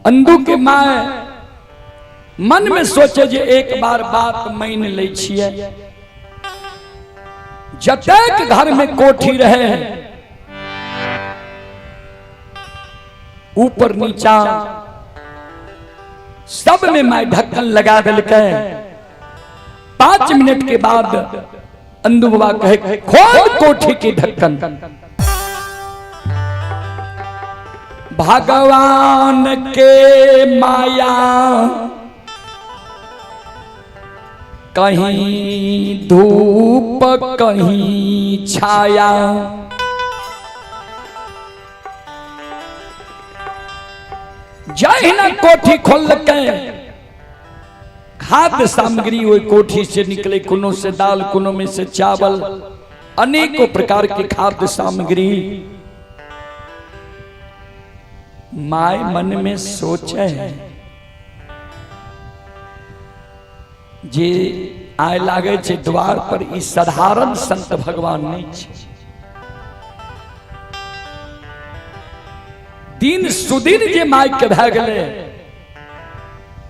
अंदू के माँ मन में सोचे जे एक बार बात मान ले छिए। जतेक घर में कोठी रहे ऊपर नीचा सब में माय ढक्कन लगा दिलके। 5 मिनट के बाद अंदू बाबा कहे खोल कोठी की ढक्कन। भगवान के माया कहीं धूप कहीं छाया, जय न कोठी खोल के खाद्य सामग्री वो कोठी से निकले, कोनो से दाल कोनो में से चावल, अनेकों प्रकार के खाद्य सामग्री। माय मन में सोचे जे आय लागे छे द्वार पर ई साधारण संत भगवान नहीं छे। दिन सुदिन जे माय के भए गेले,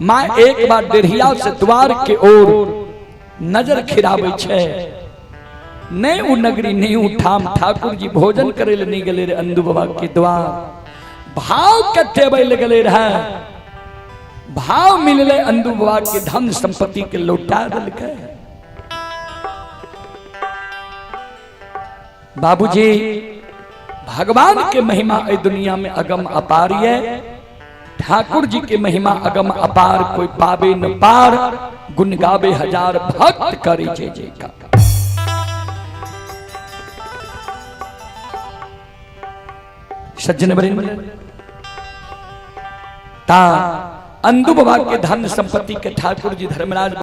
माय एक बार डेढ़िया से द्वार के ओर नजर खिराबे छे। नहीं उ नगरी नहीं उठाम ठाकुर जी भोजन करे ले नहीं गेले रे अंदू बाबा के द्वार। भाव कटे बैल गले रहे, भाव मिलले अंदू बाबा के धन संपत्ति के लौटा दिलके। बाबूजी भगवान के महिमा इस दुनिया में अगम अपार है। ठाकुर जी के महिमा अगम अपार, कोई पावे न पार, गुण गावे हजार भक्त करे जय जयकार। सज्जन वृंद, ता अंदु बाबा के धन संपत्ति के ठाकुर जी धर्मराज